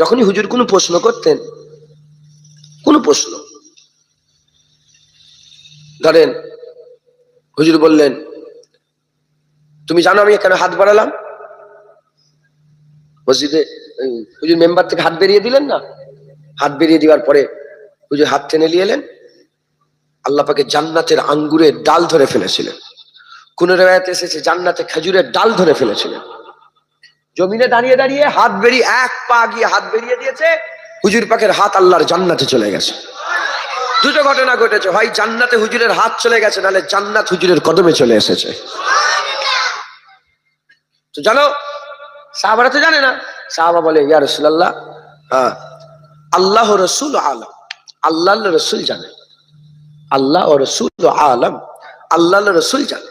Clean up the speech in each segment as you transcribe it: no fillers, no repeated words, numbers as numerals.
যখনই হুজুর কোনো প্রশ্ন করতেন, কোনো প্রশ্ন ধরেন হুজুর বললেন, তুমি জানো আমি কেন হাত বাড়ালাম? মসজিদে হুজুর মেম্বার থেকে হাত বেরিয়ে দিলেন না, হাত বেরিয়ে দেওয়ার পরে হুজুর হাত টেনে নিয়ে এলেন, আল্লাহ পাকে জান্নাতের আঙ্গুরের ডাল ধরে ফেলেছিলেন। কোন রিওয়ায়াতে এসেছে জান্নাতে খেজুরের ডাল ধরে ফেলেছিলেন। জমিনে দাঁড়িয়ে দাঁড়িয়ে হাত বেরিয়ে এক পা গিয়ে হাত বেরিয়ে দিয়েছে, হুজুর পাকের হাত আল্লাহর জান্নাতে চলে গেছে। দুটো ঘটনা ঘটেছে, হয় জান্নাতে হুজুরের হাত চলে গেছে, নাহলে জান্নাত হুজুরের কদমে চলে এসেছে। তো জানো, সাহাবারা তো জানে না। সাহাবা বলে, ইয়া রাসূলুল্লাহ, হ্যাঁ আল্লাহ রাসূল আলাম, আল্লাহ রাসূল জানে, আল্লাহ ও রাসূল আলাম, আল্লাহ রাসূল জানে।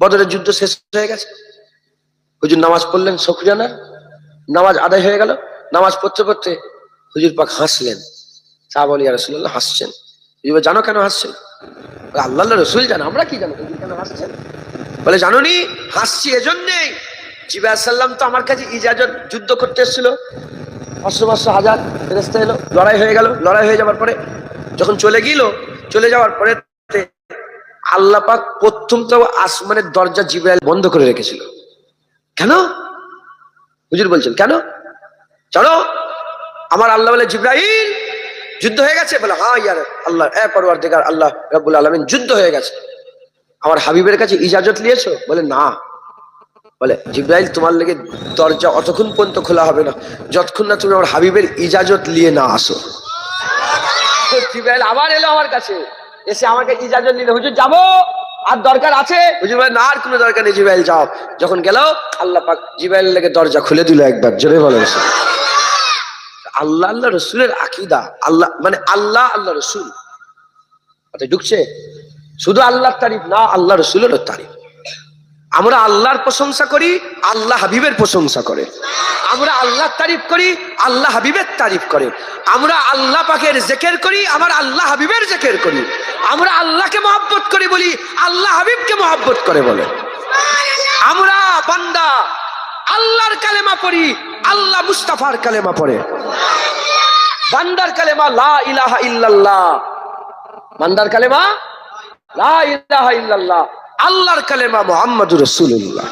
বদরের যুদ্ধ শেষ হয়ে গেছে, হুজুর নামাজ পড়লেন, শুকরানা নামাজ আদায় হয়ে গেল। নামাজ পড়তে পড়তে হুজুর পাক হাসলেন। সাহাবা বলে, ইয়া রাসূলুল্লাহ হাসছেন? হুজুর জানো কেন হাসছেন? আল্লাহ রাসূল জানে, আমরা কি জানো হুজুর কেন হাসছেন? বলে, জানো নি হাসছি এজন্যই, জিবরাইল সাল্লাম তো আমার কাছে ইজাজত যুদ্ধ করতে এসেছিল, 500 হাজার ফেরেশতা এলো, লড়াই হয়ে গেল। লড়াই হয়ে যাওয়ার পরে যখন চলে যাওয়ার পরে আল্লাহ পাক প্রথম তো আসমানের দরজা জিবরাইল বন্ধ করে রেখেছিল। কেন? হুজুর বলছেন কেন জানো? আমার আল্লাহ বলে, জিবরাইল যুদ্ধ হয়ে গেছে? বলে, হ্যাঁ ইয়া আল্লাহ, পরওয়ারদিগার আল্লাহ রাব্বুল আলামিন, যুদ্ধ হয়ে গেছে। আমার হাবিবের কাছে ইজাজত নিয়েছো? বলে, না। বলে, জিবরাইল তোমার লেগে দরজা অতক্ষণ পর্যন্ত খোলা হবে না যতক্ষণ না তুমি আমার হাবিবের ইজাজত নিয়ে না আসো। জিবরাইল আবার এলো আমার কাছে, এসে আমাকে ইজাজত নিলে, হুজুর যাবো, আর দরকার আছে? হুজুর বলে, না আর কোনো দরকার নেই, জিবরাইল যাও। যখন গেল আল্লাহ পাক জিবরাইলের লেগে দরজা খুলে দিল একবার। জোরে বলেন আল্লাহ আল্লাহ রসুলের আকীদা, আল্লাহ মানে আল্লাহ আল্লাহ রসুল ঢুকছে। শুধু আল্লাহর তারিফ না, আল্লাহ রসুলেরও তারিফ। আমরা আল্লাহর প্রশংসা করি, আল্লাহ হাবিবের প্রশংসা করে। আমরা আল্লাহর তারিফ করি, আল্লাহ হাবিবের তারিফ করে। আমরা আল্লাহ পাকের জিকির করি, আমার আল্লাহ হাবিবের জিকির করি। আমরা আল্লাহকে মহব্বত করি বলি, আল্লাহ হাবিবকে মহব্বত করে বলে। আমরা বান্দা আল্লাহর কালেমা পড়ি, আল্লাহ মুস্তাফার কালেমা পড়ে। বান্দার কালেমা লা ইলাহা ইল্লাল্লাহ, বান্দার কালেমা লা ইলাহা ইল্লাল্লাহ, আল্লাহর কালেমা মুহাম্মাদুর রাসূলুল্লাহ।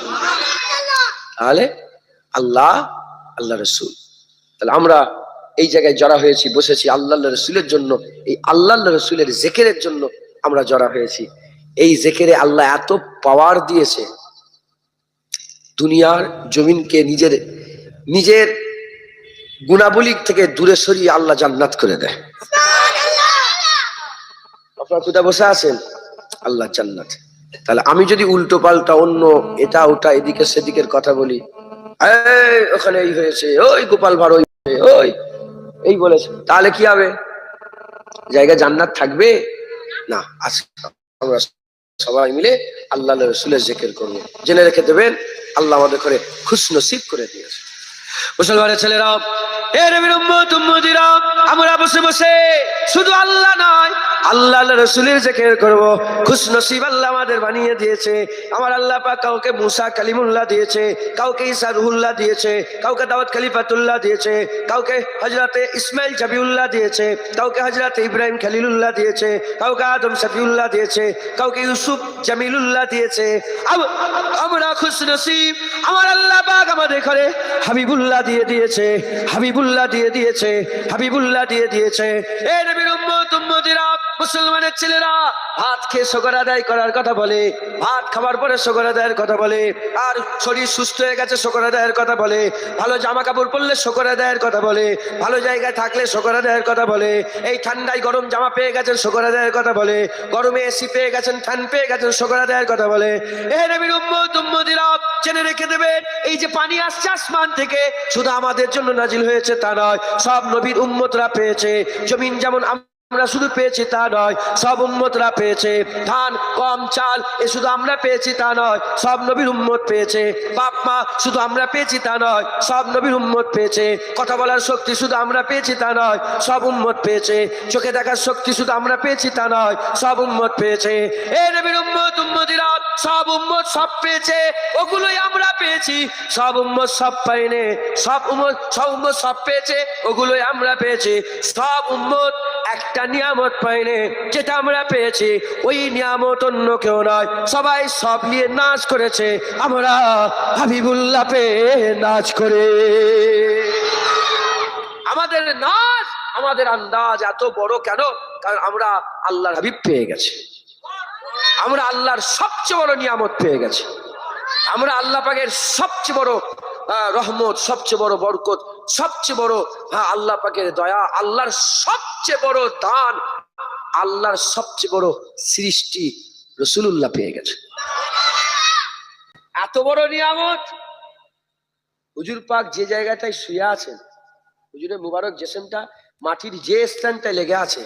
তাহলে আল্লাহ আল্লাহ রাসূল, তাহলে আমরা এই জায়গায় জড়া হয়েছি, বসেছি আল্লাহ রাসূলের জন্য। এই আল্লাহ রাসূলের জিকিরের জন্য আমরা জড়া হয়েছি। এই জিকিরে আল্লাহ এত পাওয়ার দিয়েছে, দুনিয়ার জমিনকে নিজের গুণাবলী থেকে দূরে সরিয়ে আল্লাহ জান্নাত করে দেয়। আপনারা কোথায় বসে আছেন? আল্লাহ জান্নাত। তাহলে আমি যদি উল্টো পাল্টা অন্য এটা ওটা এদিকে সেদিকের কথা বলি, ওখানে এই হয়েছে, ওই গোপাল ভাড় ওই এই বলেছে, তাহলে কি হবে? জায়গায় জান্নাত থাকবে না। আজকে আমরা সবাই মিলে আল্লাহ রাসূলের জিকির করবো। জেনে রেখে দেবেন, আল্লাহ আমাদের করে খুশনসিব করে দিয়েছে। মুসলমানের ছেলেরা, এ নবীর উম্মত উম্মতিরা, আমরা বসে বসে শুধু আল্লাহ নয়, আল্লাহ রাসূলের জিকির করব। খুশনসিব আল্লাহ আমাদের বানিয়ে দিয়েছে। আমার আল্লাহ পাক কাউকে মুসা কালিমুল্লাহ দিয়েছে, কাউকে ঈসা রুহুল্লাহ দিয়েছে, কাউকে দাউদ খলিফাতুল্লাহ দিয়েছে, কাউকে হযরতে ইসমাইল জাবিউল্লাহ দিয়েছে, কাউকে হযরতে ইব্রাহিম খলিলুল্লাহ দিয়েছে, কাউকে আদম শফিউল্লাহ দিয়েছে, কাউকে ইউসুফ জামিলুল্লাহ দিয়েছে। আমরা খুশনসিব, আমার আল্লাহ পাক আমাদের ঘরে হাবিবুল্লাহ দিয়ে দিয়েছে, হাবিবুল্লাহ দিয়ে দিয়েছে, হাবিবুল্লাহ দিয়ে দিয়েছে। এ নবীর উম্মত উম্মতিরা, মুসলমানের ছেলেরা, ভাত খেয়ে শুকর আদায় করার কথা বলে, ভাত খাবার পরে শুকর আদায়ের কথা বলে, আর শরীর সুস্থ হয়ে গেছে শুকর আদায়ের কথা বলে, ভালো জামা কাপড় পরলে শুকর আদায়ের কথা বলে, ভালো জায়গায় থাকলে শুকর আদায়ের কথা বলে, এই ঠান্ডায় গরম জামা পেয়ে গেছেন শুকর আদায়ের কথা বলে, গরমে এসি পেয়ে গেছেন, ফ্যান পেয়ে গেছেন, শুকর আদায়ের কথা বলে। এ নবীর উম্মত উম্মতিরা, জেনে রেখে দেবেন, এই যে পানি আসছে আসমান থেকে, শুধু আমাদের জন্য নাজিল হয়েছে তা নয়, সব নবীর উম্মতরা পেয়েছে। জমিন যেমন আমরা শুধু পেয়েছি তা নয়, সব উম্মতরা পেয়েছে। ধান গম চাল এ শুধু আমরা পেয়েছি তা নয়, সব নবীর উম্মত পেয়েছে। বাপ মা শুধু আমরা পেয়েছি তা নয়, সব নবীর উম্মত পেয়েছে। কথা বলার শক্তি শুধু আমরা পেয়েছি তা নয়, সব উম্মত পেয়েছে। চোখে দেখার শক্তি শুধু আমরা পেয়েছি তা নয়, সব উম্মত পেয়েছে। এ নবীর উম্মত উম্মতিরা, সব উম্মত সব পেয়েছে, ওগুলোই আমরা পেয়েছি। সব উম্মত সব পাইনি, সব উম্মত সব পেয়েছে, ওগুলোই আমরা পেয়েছি। সব উম্মত একটা নিয়ামত পাইনি, যেটা আমরা পেয়েছি ওই নিয়ামত অন্য কেউ নয়। সবাই সব নিয়ে নাচ করেছে, আমরা হাবিবুল্লাহ পেয়ে নাচ করে। আমাদের নাচ, আমাদের আন্দাজ এত বড় কেন? কারণ আমরা আল্লাহর হাবিব পেয়ে গেছি, আমরা আল্লাহর সবচেয়ে বড় নিয়ামত পেয়ে গেছি, আমরা আল্লাহ পাকের সবচেয়ে বড় রহমত, সবচেয়ে বড় বরকত, সবচেয়ে বড় আল্লাহ পাকের দয়া, আল্লাহর সবচেয়ে বড় দান, আল্লাহর সবচেয়ে বড় সৃষ্টি রাসূলুল্লাহ পেয়ে গেছে। এত বড় নিয়ামত। হুজুর পাক যে জায়গাটায় শুয়ে আছেন, হুজুরের মুবারক জিসমটা মাটির যে স্থানটায় লেগে আছে,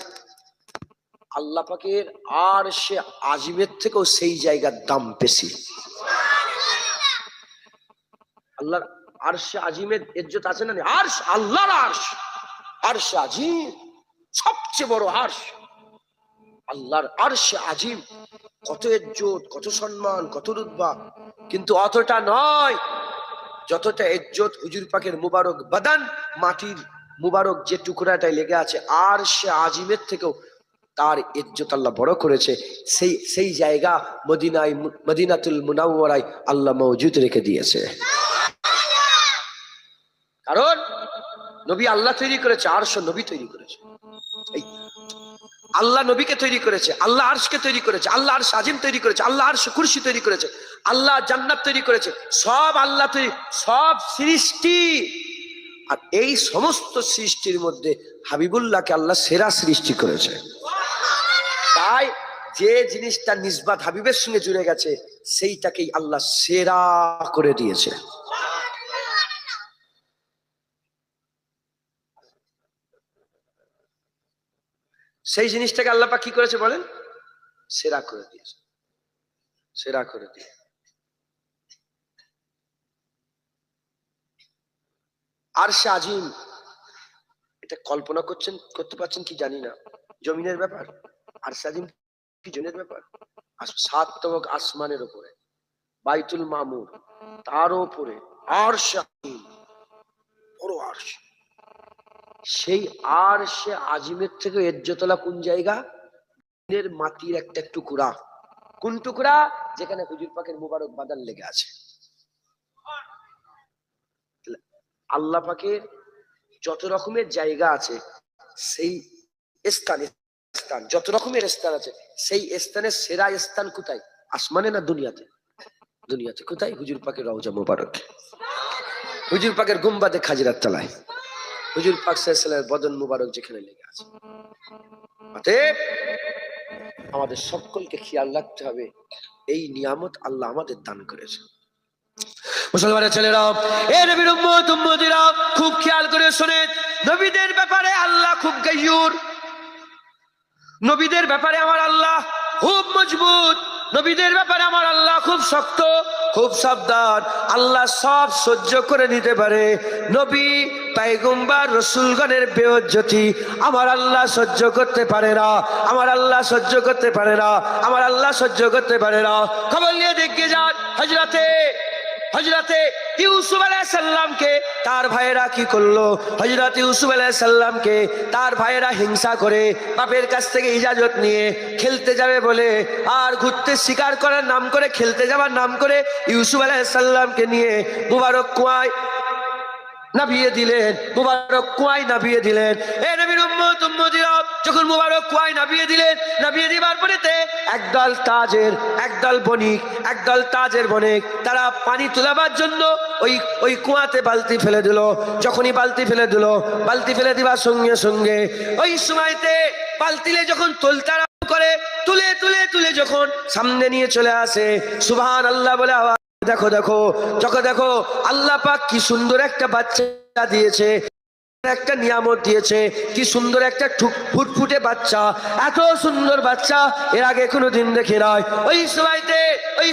আল্লাহ পাকের আরশে আজিমের থেকেও সেই জায়গার দাম বেশি। আল্লাহর আরশে আজিমের ইজ্জত আছে না? আরশ, আল্লাহর আরশ, আরশে আজিম সবচেয়ে বড় আরশ, আল্লাহর আরশে আজিম। কত ইজ্জত, কত সম্মান, কত রুতবা, কিন্তু অতটা নয় যতটা ইজ্জত হুজুর পাকের মুবারক বাদান, মাটির মুবারক যে টুকরাটায় লেগে আছে আরশে আজিমের থেকেও তার ইজ্জত আল্লাহ বড় করেছে। সেই জায়গা মদিনায়, মদিনাতুল মুনাওয়ারায় আল্লাহ মওজুদ রেখে দিয়েছে। কারণ নবী আল্লাহ তৈরি করেছে, আরশ নবী তৈরি করেছে। এই আল্লাহ নবীকে তৈরি করেছে, আল্লাহ আরশকে তৈরি করেছে, আল্লাহ আরশ আজিম তৈরি করেছে, আল্লাহ আরশ কুরসি তৈরি করেছে, আল্লাহ জান্নাত তৈরি করেছে, সব আল্লাহ তৈরি, সব সৃষ্টি। আর এই সমস্ত সৃষ্টির মধ্যে হাবিবুল্লাহকে আল্লাহ সেরা সৃষ্টি করেছে। তাই যে জিনিসটা নিসবাত হাবিবের সঙ্গে জুড়ে গেছে সেইটাকেই আল্লাহ সেরা করে দিয়েছে। সেই জিনিসটাকে আল্লাহ পাক কি করেছে বলেন? সেরা করে দিয়েছে, সেরা করে দিয়ে। আরশে আজিম, এটা কল্পনা করতে পারছেন কি জানি না, জমিনের ব্যাপার। আরশে আজিম কি জমিনের ব্যাপার? 7 তবক আসমানের উপরে বাইতুল মামুর, তার উপরে আরশে আজিম, বড় আরশ। সেই আরশে আজিমের থেকে ইজ্জতলা কোন জায়গা? মাটির একটা টুকরা। কোন টুকরা? যেখানে হুজুর পাকের মুবারক বাদান লেগে আছে। আল্লাহ পাকের যত রকমের জায়গা আছে, সেই স্থানে যত রকমের স্থান আছে, সেই স্থানের সেরা স্থান কোথায়? আসমানে না দুনিয়াতে? দুনিয়াতে। কোথায়? হুজুর পাকের রওজা মুবারক, হুজুর পাকের গুম্বাদে খাজিরার তলায়, হুজুর পাক সাল্লাল্লাহু আলাইহি ওয়াসাল্লামের বদন মুবারক যেখানে লেগে আছে। অতএব আমাদের সকলকে খেয়াল রাখতে হবে, এই নিয়ামত আল্লাহ আমাদের দান করেছে। মুসলমানের ছেলেরা, এ নবীর উম্মত উম্মতিরা, খুব খেয়াল করে শুনেন, নবীদের ব্যাপারে আল্লাহ খুব গায়ুর, নবীদের ব্যাপারে আমার আল্লাহ খুব মজবুত, নবীদের ব্যাপারে আমার আল্লাহ খুব শক্ত, খুব সাবধান। আল্লাহ সব সহ্য করে নিতে পারে। নবী পয়গম্বর রাসূলগণের বেইজ্জতি আমার আল্লাহ সহ্য করতে পারে না, আমার আল্লাহ সহ্য করতে পারে না, আমার আল্লাহ সহ্য করতে পারে না। খবর নিয়ে দেখে যান হযরতে ইউসুফ আলাইহিস সালামকে তার ভাইয়েরা কি করলো? হযরত ইউসুফ আলাইহিস সালামকে তার ভাইয়েরা হিংসা করে বাপের কাছ থেকে ইজাজত নিয়ে খেলতে যাবে বলে, আর ঘুরতে শিকার করার নাম করে, খেলতে যাওয়ার নাম করে ইউসুফ আলাইহিস সালামকে নিয়ে মুবারক কুয়ায় নাবিয়ে দিলেন, মুবারক কুয়ায় নাবিয়ে দিলেন। এ নবীর উম্মত উম্মতিরা, যখন মুবারক কুয়ায় নাবিয়ে দিলেন, নাবিয়ে দিবার পরেতে একদল তাজের বণিক তারা পানি তোলাবার জন্য ওই কুয়াতে বালতি ফেলে দিল। যখনই বালতি ফেলে দিল, বালতি ফেলে দিবার সঙ্গে সঙ্গে ওই সময়তে বালতিলে যখন তুলতে আরম্ভ করে, তুলে যখন সামনে নিয়ে চলে আসে, সুবহানাল্লাহ বলে আওয়াজ, দেখো আল্লাহ পাক কি সুন্দর একটা বাচ্চা দিয়েছে। একটা নিয়ামত দিয়েছে, কি সুন্দর একটা ফুটফুটে বাচ্চা, এত সুন্দর বাচ্চা এর আগে কোনোদিন দেখি নয়। ওই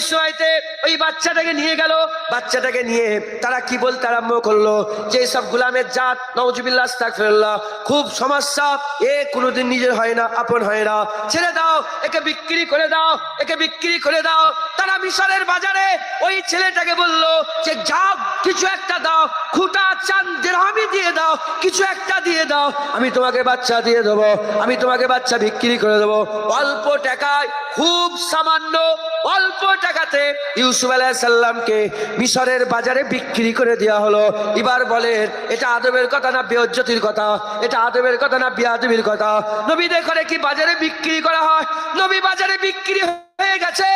সময়তে ওই বাচ্চাটাকে নিয়ে গেল, বাচ্চাটাকে নিয়ে তারা কি বলতে আরম্ভ করলো যে সব গোলামের জাত, নাউজুবিল্লাহ আস্তাগফিরুল্লাহ, খুব সমস্যা, এ কোনোদিন নিজের হয় না, আপন হয় না, ছেড়ে দাও, একে বিক্রি করে দাও, একে বিক্রি করে দাও। তারা মিশরের বাজারে ওই ছেলেটাকে বললো যে যাও কিছু একটা দাও, খুঁটা চান দিরহামি দিয়ে দাও, কিছু একটা দিয়ে দাও, আমি তোমাকে বাচ্চা দিয়ে দেবো, আমি তোমাকে বাচ্চা বিক্রি করে দেবো। অল্প টাকায়, খুব সামান্য অল্প টাকাতে ইউসুফ আলাইহিস সালামকে মিশরের বাজারে বিক্রি করে দেওয়া হলো। এবার বলেন এটা আদবের কথা না বেইজ্জতির কথা? এটা আদবের কথা না বেয়াদবির কথা? নবীদের করে কি বাজারে বিক্রি করা হয়? নবী বাজারে বিক্রি হয়ে গেছে,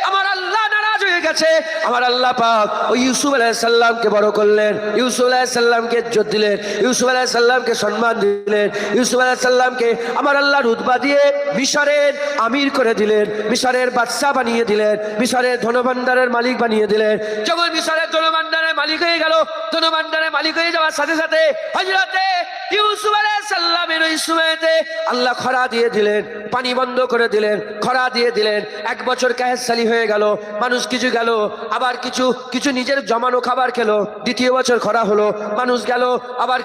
আমার আল্লাহ নারাজ হয়ে গেছে। আমার আল্লাহ পাক ওই ইউসুফ আলাইহিস সালামকে বড় করলেন, ইউসুফ আলাইহিস সালামকে ইজ্জত দিলেন, ইউসুফ আলাইহিস সালামকে সম্মান দিলেন, ইউসুফ আলাইহিস সালামকে আমার আল্লাহ রুতবা দিয়ে মিশরের আমির করে দিলেন, মিশরের বাদশা বানিয়ে দিলেন, মিশরের ধনভাণ্ডারের মালিক বানিয়ে দিলেন। যখন মিশরের ধনভাণ্ডারের মালিক হয়ে গেল, ধনভাণ্ডারের মালিক হয়ে যাওয়ার সাথে সাথে হযরতে ইউসুফ আলাইহিস সালামের ওই সময়তে আল্লাহ খরা দিয়ে দিলেন, পানি বন্ধ করে দিলেন, খরা দিয়ে দিলেন। 1 বছর কাহেসালি হয়ে গেল, মানুষ কিছু গেল, আবার কিছু নিজের জমানো খাবার খেলো। দ্বিতীয় বছর খরা হলো, মানুষ গেল, আবার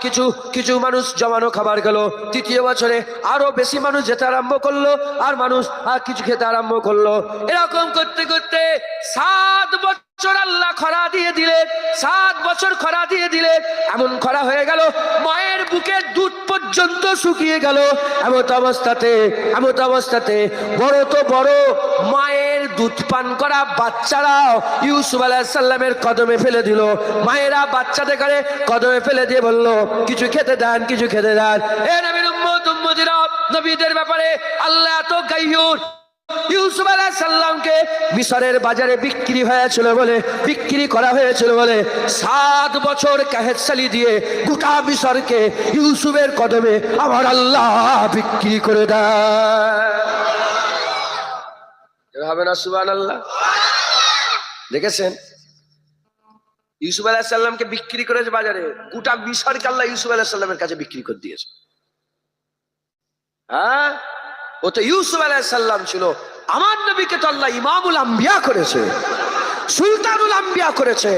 কিছু মানুষ জমানো খাবার গেল। তৃতীয় বছরে আরো বেশি মানুষ যেতে আরম্ভ করলো, আর মানুষ আর কিছু খেতে আরম্ভ করলো। এরকম করতে করতে 7 বছর আল্লাহ খরা দিয়ে দিলেন, 7 বছর খরা দিয়ে দিলেন। এমন খরা হয়ে গেল মায়ের বুকের দুধ পর্যন্ত শুকিয়ে গেল। এমত অবস্থাতে বড় তো বড় মায়ের দুধ পান করা বাচ্চারাও ইউসুফ আলাইহিস সালামের কদমে ফেলে দিল। মায়েরা বাচ্চাদের করে কদমে ফেলে দিয়ে বলল কিছু খেতে দেন, কিছু খেতে দেন। এ নবীর উম্মতিরা, নবীদের ব্যাপারে আল্লাহ এত গাইয়ুর। ইউসুফ আলাইহিস সালামকে মিশরের বাজারে বিক্রি করা হয়েছিল বলে 7 বছর কাহেসালি দিয়ে গোটা মিশরকে ইউসুফের কদমে আমার আল্লাহ বিক্রি করে দেয়। হবে না সুবহানাল্লাহ? দেখেছেন ইউসুফ আলাইহিস সালামকে বিক্রি করেছে বাজারে, গোটা মিশরকে আল্লাহ ইউসুফ আলাইহিস সালামের কাছে বিক্রি করে দিয়েছে। হ্যাঁ, ও তো ইউসুফ আলাইহিস সালাম ছিল, আমার নবীকে তো আল্লাহ ইমামুল আম্বিয়া করেছে, সুলতানুল আম্বিয়া করেছে,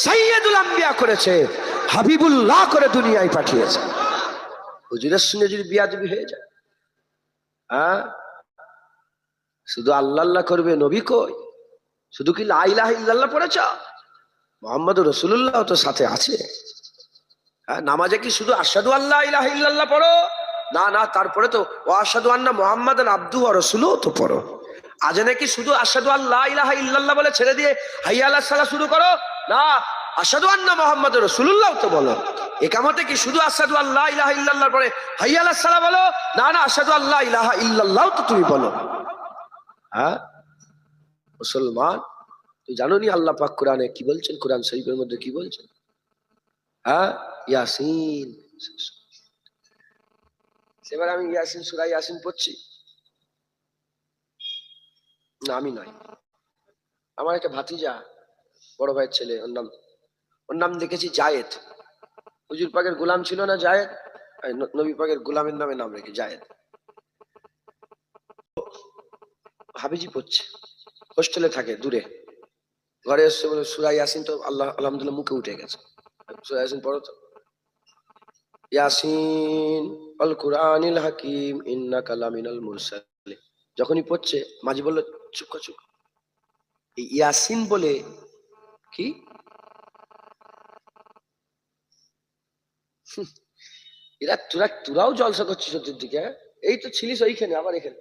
সাইয়্যিদুল আম্বিয়া করেছে, হাবিবুল্লাহ করে দুনিয়ায় পাঠিয়েছে। হুজুরের সঙ্গে যদি বিয়াদবি হয়ে যায়, হ্যাঁ, শুধু আল্লাহ আল্লাহ করবে, নবী কই? শুধু কি লা ইলাহা ইল্লাল্লাহ পড়েছ? মুহাম্মদুর রাসূলুল্লাহ তো সাথে আছে। হ্যাঁ, নামাজে কি শুধু আশহাদু আল্লা ইলাহা ইল্লাল্লাহ পড়ো? না না, তারপরে তো ওয়া আশহাদু আন্না মুহাম্মাদান আবদুহু ওয়া রাসূলুহু তো পড়ো। আজ নাকি শুধু আশহাদু আল্লা ইলাহা ইল্লাল্লাহ বলে ছেড়ে দিয়ে হাইয়া আলাস সালাহ শুরু করো? না, আশহাদু আন্না মুহাম্মাদুর রাসূলুল্লাহ তো বলো। একামতে কি শুধু আশহাদু আল্লা ইলাহা ইল্লাল্লাহ পরে হাইয়া আলাস সালাহ বলো? না না, আশহাদু আল্লা ইলাহা ইল্লাল্লাহ তো তুমি বলো। হ্যাঁ মুসলমান, তুই জানো নি আল্লাহ পাক কোরআনে কি বলছেন? কোরআন শরীফের মধ্যে কি বলছেন? হ্যাঁ, ইয়াসিন। সেবার আমি ইয়াসিন, সূরা ইয়াসিন পড়ছি না, আমি নয়, আমার একটা ভাতিজা, বড় ভাইয়ের ছেলে, ওর নাম দেখেছি জায়েদ। হুজুর পাকের গোলাম ছিল না জায়েদ, নবী পাকের গোলামের নামে নাম রেখে জায়েদ। হাফিজি পড়ছে, হোস্টেলে থাকে দূরে, ঘরে এসছে বলে সূরা ইয়াসিন তো আল্লাহ আলহামদুলিল্লাহ মুখে উঠে গেছে। সূরা ইয়াসিন পড়ো তো। ইয়াসিন আল কুরআনিল হাকিম ইন্নাকা লামিনাল মুরসালিন। যখনই পড়ছে মাঝি বলল চুপ কর, চুপ। এই ইয়াসিন বলে কি? এরা তোরাও জলসা করছিস ওদের দিকে? এই তো ছিলিস ওইখানে, আবার এখানে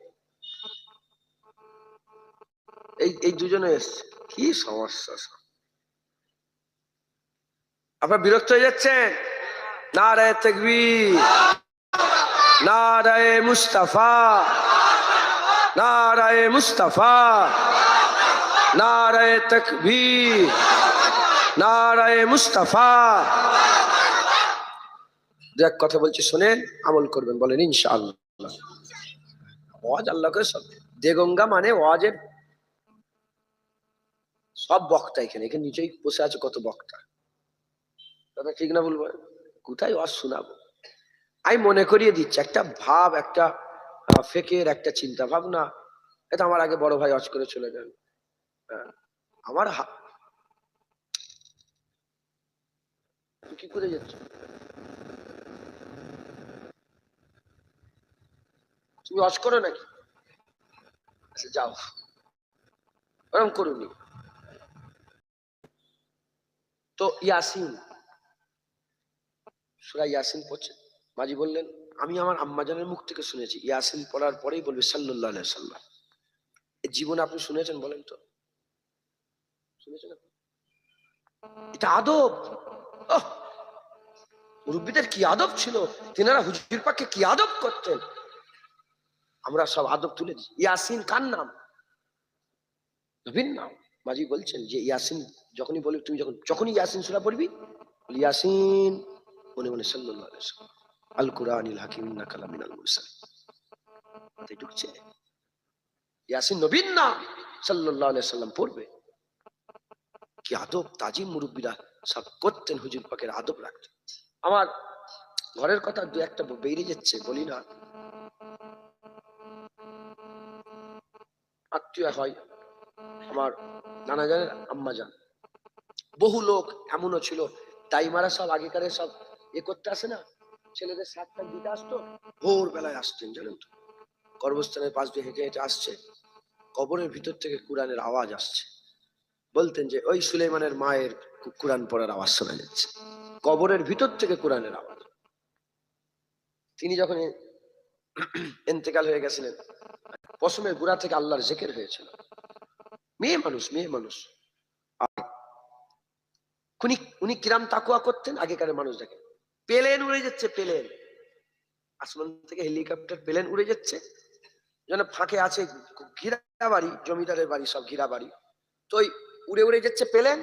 এই দুজনে এসছে, কি সমস্যা! আপনার বিরক্ত হয়ে যাচ্ছেন? নারায়ে তাকবীর, নারায়ে মুস্তাফা, নারায়ে মুস্তাফা, নারায়ে তাকবীর, নারায়ে মুস্তাফা। দেখ কথা বলছি, শোনেন, আমল করবেন, বলেন ইনশাআল্লাহ। ওয়াজ আল্লাহকে সব দেগঙ্গা মানে ওয়াজের সব বক্তা এখানে নিচেই বসে আছে, কত বক্তা। কথা ঠিক না বলবো? কোথায় ওয়াজ শোনাবো? আমি মনে করিয়ে দিচ্ছি, একটা ভাব, একটা ফেকের একটা চিন্তা ভাবনা, এটা আমার আগে বড় ভাই অজ করে চলে গেল। আমার কি করে যাচ্ছ, তুমি অজ করো নাকি? আচ্ছা যাও, ওরকম করুনি। তো ইয়াসিন, সূরা ইয়াসিন পড়ছে, মাজি বললেন আমি আমার আম্মাজানের মুখ থেকে শুনেছি ইয়াসিন পড়ার পরেই বলবে সাল্লাল্লাহু আলাইহি সাল্লাম। এই জীবনে আপনি শুনেছেন বলেন তো? শুনেছেন? এটা আদব। মুরব্বীদের কি আদব ছিল, তিনারা হুজুর পাককে কি আদব করতেন, আমরা সব আদব তুলে দিই। ইয়াসিন কার নাম? নবীর নাম। মাজি বলছেন যে ইয়াসিন যখনই বলবি, তুমি যখনই ইয়াসিন সূরা পড়বি, ইয়াসিন মনে মনে সাল্লাল্লাহু আলাইহি সাল্লাম, আল কুরআনিল হাকিম ইন্নাকা লামিনাল মুরসালিন। তাই ঢুকছে ইয়াসিন নবীর নাম, সাল্লাল্লাহু আলাইহি সাল্লাম পড়বে। কি আদব তাজিম মুরব্বীরা সব করতেন, হুজুর পাকের আদব রাখতেন। আমার ঘরের কথা দু একটা বেরিয়ে যাচ্ছে, বলি না। আত্মীয় হয় আমার নানা জানের আম্মা জান, বহু লোক এমনও ছিল, দাইমারা সব আগেকারে সব করতে আসে না, ছেলেদের সাতটা দিতে আসতো, ভোর বেলায় আসতেন জানেন তো, কর্মস্থানের পাশ দিয়ে হেঁটে হেঁটে আসছে, কবরের ভিতর থেকে কোরআনের আওয়াজ আসছে, বলতেন যে ওই সুলাইমানের মায়ের কোরআন পড়ার আওয়াজ শোনা যাচ্ছে, কবরের ভিতর থেকে কোরআনের আওয়াজ। তিনি যখন ইন্তেকাল হয়ে গেছিলেন, পশমের গুড়া থেকে আল্লাহর জিকির হয়েছিল। মেয়ে মানুষ উনি কিরাম তাকুয়া করতেন আগেকার মানুষ দেখে। প্লেন উড়ে যাচ্ছে, প্লেন আসমান থেকে হেলিকপ্টার প্লেন উড়ে যাচ্ছে, যেন ফাঁকে আছে ঘিরা বাড়ি, জমিদারের বাড়ি, সব ঘিরা বাড়ি, তো উড়ে উড়ে যাচ্ছে প্লেন,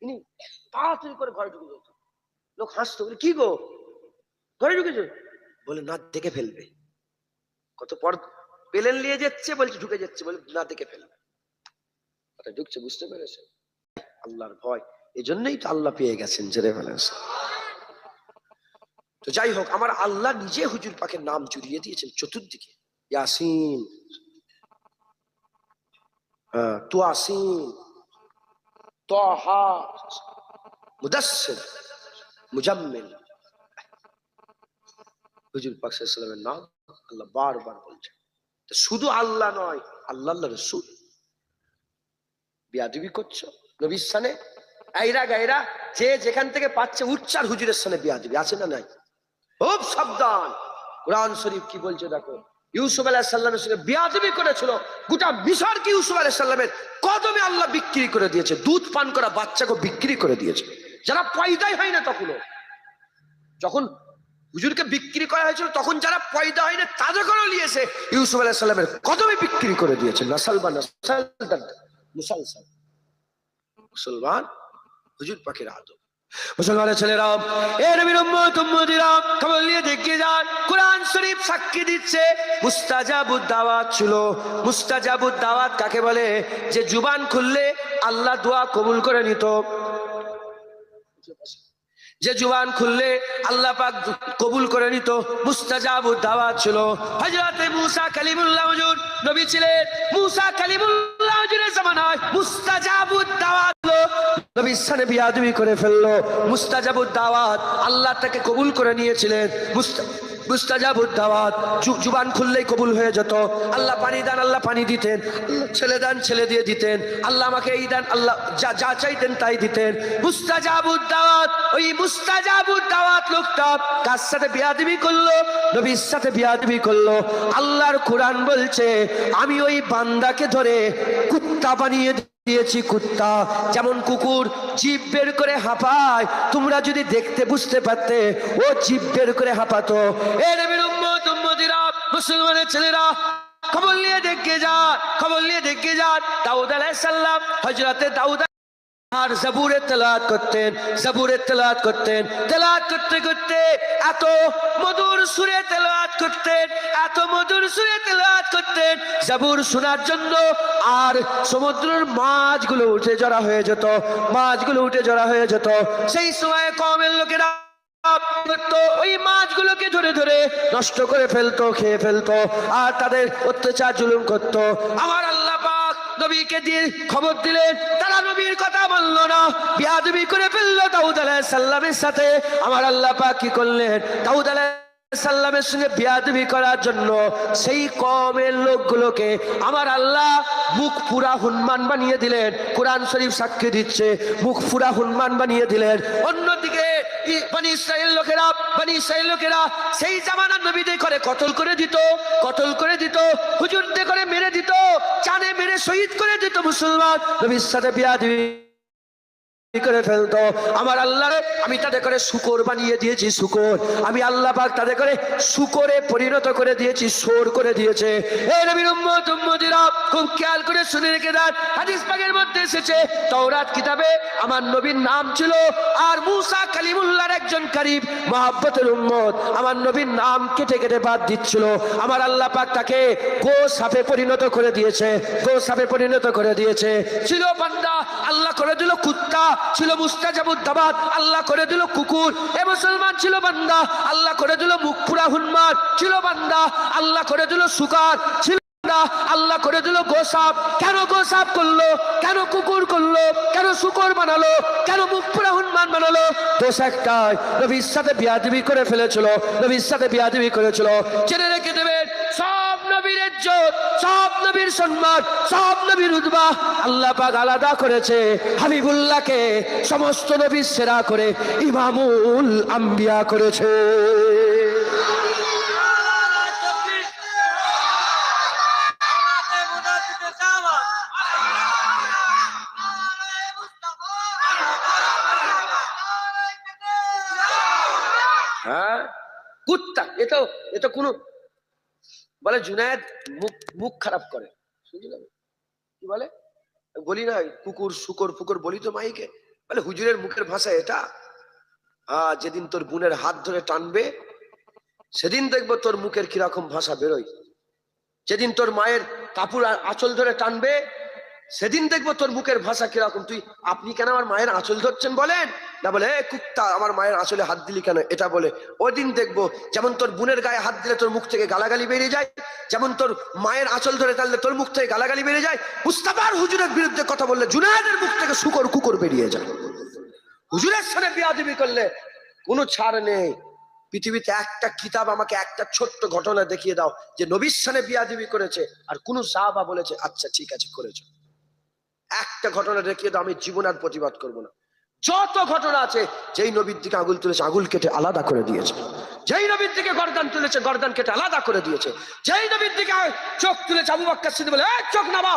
ইনি তাড়াতাড়ি করে ঘরে ঢুকে যেত। লোক হাসতো, বলে কি গো ঘরে ঢুকেছে? বলে না দেখে ফেলবে। কত পর প্লেন নিয়ে যাচ্ছে, বলছে ঢুকে যাচ্ছে, বলে না দেখে ফেলবে। ঢুকছে, বুঝতে পেরেছে আল্লাহর ভয়, এই জন্যই তো আল্লাহ পেয়ে গেছেন জেরে ফেলেছে। তো যাই হোক, আমার আল্লাহ নিজে হুজুর পাকের নাম জুড়িয়ে দিয়েছেন চতুর্দিকে। ইয়াসিন, তুয়াসিন, তাহা, মুদাসসির, মুজাম্মিল, হুজুর পাক সাল্লাল্লাহু আলাইহি ওয়াসাল্লামের নাম আল্লাহ বারবার বলছেন। তো শুধু আল্লাহ নয়, আল্লাহ রাসূল। বিয়াদবি করছো নবীর সানে, আইরা গায়রা যে যেখান থেকে পাচ্ছে উচ্চার হুজুরের সানে বিয়াদবি আছে না নাই? খুব সাবধান। কোরআন শরীফ কি বলছে দেখো, ইউসুফ আলাইহিস সালামের সঙ্গে বিয়াদবি করেছিল, গোটা মিশর কি ইউসুফ আলাইহিস সালামের কদমে আল্লাহ বিক্রি করে দিয়েছে, দুধ পান করা বাচ্চাকে বিক্রি করে দিয়েছে, যারা পয়দাই হয় না তখনও। যখন হুজুরকে বিক্রি করা হয়েছিল তখন যারা পয়দা হয় না তাদেরকেও নিয়েছে ইউসুফ আলাইহিস সালামের কদমে বিক্রি করে দিয়েছে। মুসলমান হুজুর পাকের আদব। মুসলমানের ছেলেরা, এ নবীর উম্মত উম্মতিরা, খবর নিয়ে দেখে যান, কোরআন শরীফ সাক্ষী দিচ্ছে মুস্তাজাবুদ দাওয়াত ছিল। মুস্তাজাবুদ দাওয়াত কাকে বলে? যে জুবান খুললে আল্লাহ দোয়া কবুল করে নিত, যে জুবান খুললে আল্লাহ পাক কবুল করে নিত, মুস্তাজাবুদ দাওয়াত ছিল। হযরতে মুসা কালিমুল্লাহ হুজুর নবী ছিলেন, মুসা কালিমুল্লাহ হুজুরের জামানায় মুস্তাজাবুদ দাওয়াত নবী সানে বিয়াদবি করে ফেললো, মুস্তাজাবুদ দাওয়াত আল্লাহ তাকে কবুল করে নিয়েছিলেন। মুস্তাজাবুদ দাওয়াত জুবান খুললেই কবুল হয়ে যেত। আল্লাহ পানি দান, আল্লাহ পানি দিতেন, ছেলে দান, ছেলে দিয়ে দিতেন, আল্লাহ আমাকে এই দান, আল্লাহ যা চাইতেন তাই দিতেন। মুস্তাজাবুদ দাওয়াত, ওই মুস্তাজাবুদ দাওয়াত লোকটা কার সাথে বিয়াদবি করলো? নবীর সাথে বিয়াদবি করলো। আল্লাহর কোরআন বলছে আমি ওই বান্দাকে ধরে কুত্তা বানিয়ে দিয়েছি। কুত্তা যেমন কুকুর জিভ বের করে হাঁপায়, তোমরা যদি দেখতে বুঝতে পারতে, ও জিভ বের করে হাঁপাতো। এ নবীর উম্মত উম্মতিরা, মুসলমানের ছেলেরা, খবর নিয়ে দেখে যান, খবর নিয়ে দেখে যান। দাউদ আলাইহিস সালাম, হযরতে দাউদ আর জাবুরের তেলাওয়াত করতেন, জাবুরের তেলাওয়াত করতেন, তেলাওয়াত করতে করতে এত মধুর সুরে তেলাওয়াত করতেন, এত মধুর সুরে তেলাওয়াত করতেন, জাবুর শোনার জন্য আর সমুদ্রের মাছগুলো উঠে জড়া হয়ে যেত, মাছগুলো উঠে জড়া হয়ে যেত। সেই সময় কওমের লোকেরা ওই মাছগুলোকে ধরে ধরে নষ্ট করে ফেলতো, খেয়ে ফেলতো, আর তাদের অত্যাচার জুলুম করত। আমার আল্লাহ পাক নবীকে দিয়ে খবর দিলেন, তারা নবীর কথা বলল না, বিয়াদবি করে ফেললো দাউদ আলাইহিস সালামের সাথে। আমার আল্লাহ পাক কি করলেন? দাউদ আলাইহিস সালামের সঙ্গে বিয়াদবি করার জন্য সেই কওমের লোকগুলোকে আমার আল্লাহ মুখ পুরা হনুমান বানিয়ে দিলেন। কোরআন শরীফ সাক্ষী দিচ্ছে, মুখ পুরা হনুমান বানিয়ে দিলেন। অন্যদিকে বনি ইসরাইল লোকেরা সেই জামানার নবীদের করে কতল করে দিত, হুজুরদের করে মেরে দিত, জানে মেরে শহীদ করে দিত মুসলমান। নবীর সাথে বিয়াদবি করে ফেলতো। আমার আল্লাহ, আমি তাদের করে শুকর বানিয়ে দিয়েছি, শুকর। আমি আল্লাহ পাক তাদের করে শুকরে পরিণত করে দিয়েছি, সোর করে দিয়েছে। এই নবীর উম্মত উম্মতিরা খুব খেয়াল করে শুনে রেখে দেন, হাদিস পাকের মধ্যে এসেছে তাওরাত কিতাবে আমার নবীর নাম ছিল, আর মুসা কালিমুল্লাহর একজন কারীব মহব্বতের উম্মত আমার নবীর নাম কেটে কেটে বাদ দিচ্ছিল। আমার আল্লাহ পাক তাকে গো সাপে পরিণত করে দিয়েছে, ছিল বান্দা, আল্লাহ করে দিল কুত্তা, ছিল মুস্তাজাবুদ দাওয়াত, আল্লাহ করে দিল কুকুর। এ মুসলমান ছিল বান্দা, আল্লাহ করে দিল মুখ পুরা হনুমান, ছিল বান্দা, আল্লাহ করে দিল শুকর, ছিল আল্লাহ করে দিল গোসাপ। কেন গোসাপ করলো? কেন কুকুর করলো? কেন শুকর বানালো? কেন মুখ পুরা হনুমান বানালো? দোষ একটাই, নবীর সাথে বিয়াদবি করে ফেলেছিল, জেনে রেখে দেবেন, সব নবীর ইজ্জত, সব নবীর সম্মান, সব নবীর রুতবা আল্লাহ পাক আলাদা করেছে। হাবিবুল্লাহকে সমস্ত নবীর সেরা করে ইমামুল আম্বিয়া করেছে। কুত্তা, এটা কোন বলে জুনায়েদ মুখ খারাপ করে, কি বলে বলি না, কুকুর শুকর ফুকর বলি তো মাইকে, বলে হুজুরের মুখের ভাষা এটা। যেদিন তোর বোনের হাত ধরে টানবে সেদিন দেখবো তোর মুখের কিরকম ভাষা বেরোয়। যেদিন তোর মায়ের কাপড় আঁচল ধরে টানবে সেদিন দেখবো তোর মুখের ভাষা কিরকম। আপনি কেন আমার মায়ের আঁচল ধরছেন বলেন না, বলে এ কুত্তা আমার মায়ের আঁচলে হাত দিলি কেন, এটা বলে। ওই দিন দেখবো যেমন তোর বোনের গায়ে হাত দিলে তোর মুখ থেকে গালাগালি বেরিয়ে যায়, যেমন তোর মায়ের আঁচল ধরে টানলে তোর মুখ থেকে গালাগালি বেরিয়ে যায়, মুস্তাফার হুজুরের বিরুদ্ধে কথা বললে জুনায়েদের মুখ থেকে শুকর কুকুর বেরিয়ে যায়। হুজুরের সাথে বিয়াদবি করলে কোনো ছাড় নেই। পৃথিবীতে একটা কিতাব আমাকে একটা ছোট্ট ঘটনা দেখিয়ে দাও যে নবীর সাথে বিয়াদবি করেছে আর কোন সাহাবা বলেছে আচ্ছা ঠিক আছে করেছে। একটা ঘটনা দেখিয়ে দাও, আমি জীবন আর প্রতিবাদ করবো না। যত ঘটনা আছে, যেই নবীর দিকে আঙুল তুলেছে আঙুল কেটে আলাদা করে দিয়েছে, যেই নবীর দিকে গর্দান তুলেছে গর্দান কেটে আলাদা করে দিয়েছে, যেই নবীর দিকে চোখ তুলেছে আবু বকর সিদ্দিক বলে এই চোখ নামা,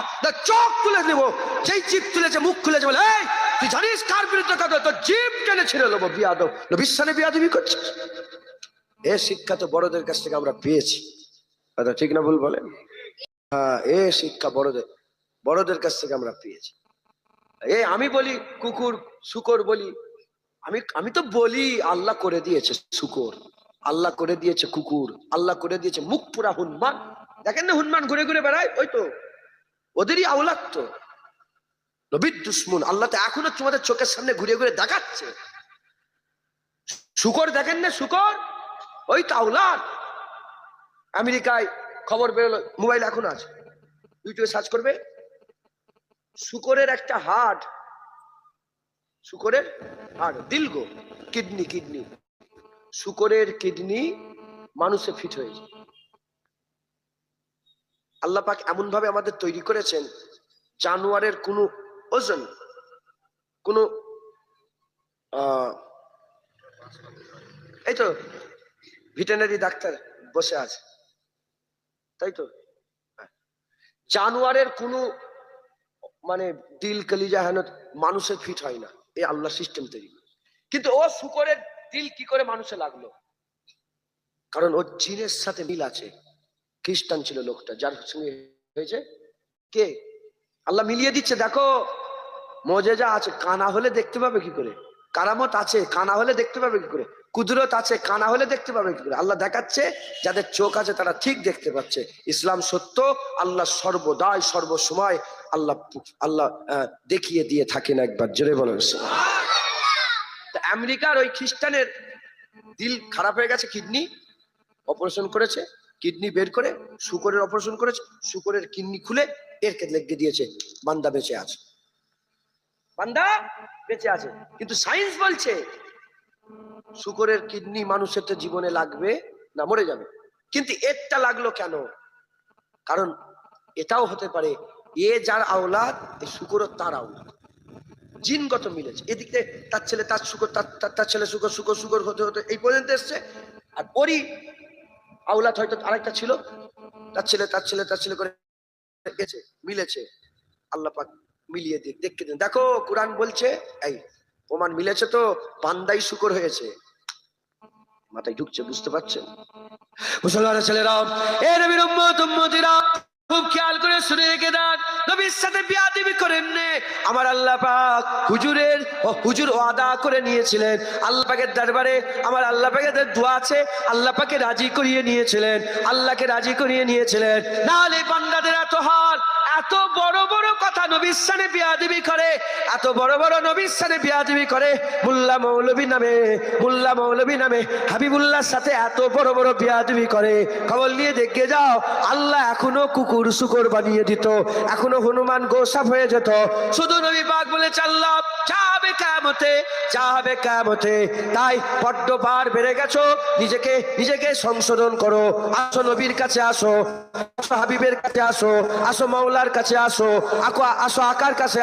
চোখ তুলে দেব, যেই জিভ তুলেছে মুখ খুলেছে বলে এই তুই জানিস কার বিরুদ্ধে কথা, তোর জিভ টেনে ছিঁড়ে নেবো, বিয়াদব, নবীর সাথে বিয়াদবি করছে। এ শিক্ষা তো বড়দের কাছ থেকে আমরা পেয়েছি, কথা ঠিক না ভুল বলেন? হ্যাঁ, এ শিক্ষা বড়দের কাছ থেকে আমরা পেয়েছি। আমি বলি কুকুর শুকর বলি, আমি তো বলি আল্লাহ করে দিয়েছে শুকর, আল্লাহ করে দিয়েছে কুকুর, আল্লাহ করে দিয়েছে মুখ পুরা হনুমান। দেখেন না হনুমান ঘুরে ঘুরে বেড়ায়, ওই তো ওদেরই আওলাদ, তো নবীর দুশ্মন। আল্লাহ তো এখনো তোমাদের চোখের সামনে ঘুরে ঘুরে দেখাচ্ছে। শুকর দেখেন না, শুকর ওই তো আওলাদ। আমেরিকায় খবর বেরোলো, মোবাইল এখন আছে, ইউটিউবে সার্চ করবে, শুকরের একটা হার্ট, দিল গো, কিডনি, শুকরের কিডনি মানুষে ফিট হয়েছে। আল্লাহ পাক এমন ভাবে আমাদের তৈরি করেছেন, জানোয়ারের কোনো ওজন, কোনো এই তো ভেটেরিনারি ডাক্তার বসে আছে, তাই তো, জানোয়ারের কোনো মানে দিল কলিজা হেন মানুষের ফিট হয় না, এই আল্লাহ সিস্টেম তৈরি। কিন্তু ও শুকরের দিল কি করে মানুষে লাগলো? কারণ ওর জিনের সাথে মিল আছে। খ্রিস্টান ছিল লোকটা, যার সঙ্গে হয়েছে, কে? আল্লাহ মিলিয়ে দিচ্ছে। দেখো মজেজা আছে, কানা হলে দেখতে পাবে কি করে? কারামত আছে, কানা হলে দেখতে পাবে কি করে? কুদরত আছে, কানা হলে দেখতে পাবে কি করে? আল্লাহ দেখাচ্ছে, যাদের চোখ আছে তারা ঠিক দেখতে পাচ্ছে। ইসলাম সত্য, আল্লাহ সর্বদাই সর্বসময় আল্লাহ দেখিয়ে দিয়ে থাকেন। একবার জোরে বলেন। আমেরিকার ওই খ্রিস্টানের দিল খারাপ হয়ে গেছে, কিডনি অপারেশন করেছে, কিডনি বের করে শুকরের অপারেশন করেছে, শুকরের কিডনি খুলে এরকে লেগে দিয়েছে, বান্দা বেঁচে আছে, বান্দা বেঁচে আছে। কিন্তু সায়েন্স বলছে শুকরের কিডনি মানুষের তো জীবনে লাগবে না, মরে যাবে। কিন্তু এরটা লাগলো কেন? কারণ এটাও হতে পারে এ যার আওলাদ, এই শুকরও তার আওলাদ, জিনগত মিলেছে। এদিকে তার ছেলে তার শুকর, তার ছেলে শুকর, শুকর শুকর হতে হতে এই পর্যন্ত এসছে। আর ওরই আওলাদ হয়তো আরেকটা ছিল, তার ছেলে তার ছেলে তার ছেলে করে গেছে, মিলেছে। আল্লাহ পাক মিলিয়ে দেখতে দেন। দেখো কুরআন বলছে, এই প্রমাণ মিলেছে তো, বান্দাই শুকর হয়েছে। মাথায় ঢুকছে, বুঝতে পারছেন? মুসলমানের ছেলেরা, এ নবীর উম্মত উম্মতিরা, খুব খেয়াল করে শুনে রেখে দেন, নবীর সাথে বিয়াদবি করেন নে। আমার আল্লাহ পাক হুজুর ওয়াদা করে নিয়েছিলেন আল্লাহ পাকের দরবারে, আমার আল্লাহ পাকের দোয়া আছে, আল্লাহ পাকে রাজি করিয়ে নিয়েছিলেন, আল্লাহকে রাজি করিয়ে নিয়েছিলেন। নাহলে বান্দাদের এত হাল, এত বড় বড় কথা নবীর সাথে বিয়াদবি করে, এত বড় বড় নবীর সাথে বিয়াদবি করে, মোল্লা মৌলবী নামে হাবিবুল্লাহর সাথে এত বড় বড় বিয়াদবি করে। খবর নিয়ে দেখে যাও, আল্লাহ এখনো কুকুর শুকর বানিয়ে দিত, এখনো হনুমান গোসাপ হয়ে যেত। শুধু নবী পাক বলে চাল্লাম, যাবে কিয়ামতে। তাই বড্ড বার বেড়ে গেছো, নিজেকে সংশোধন করো। আসো নবীর কাছে, আসো হাবিবের কাছে, আসো মাওলার কাছে, আসো আকার কাছে,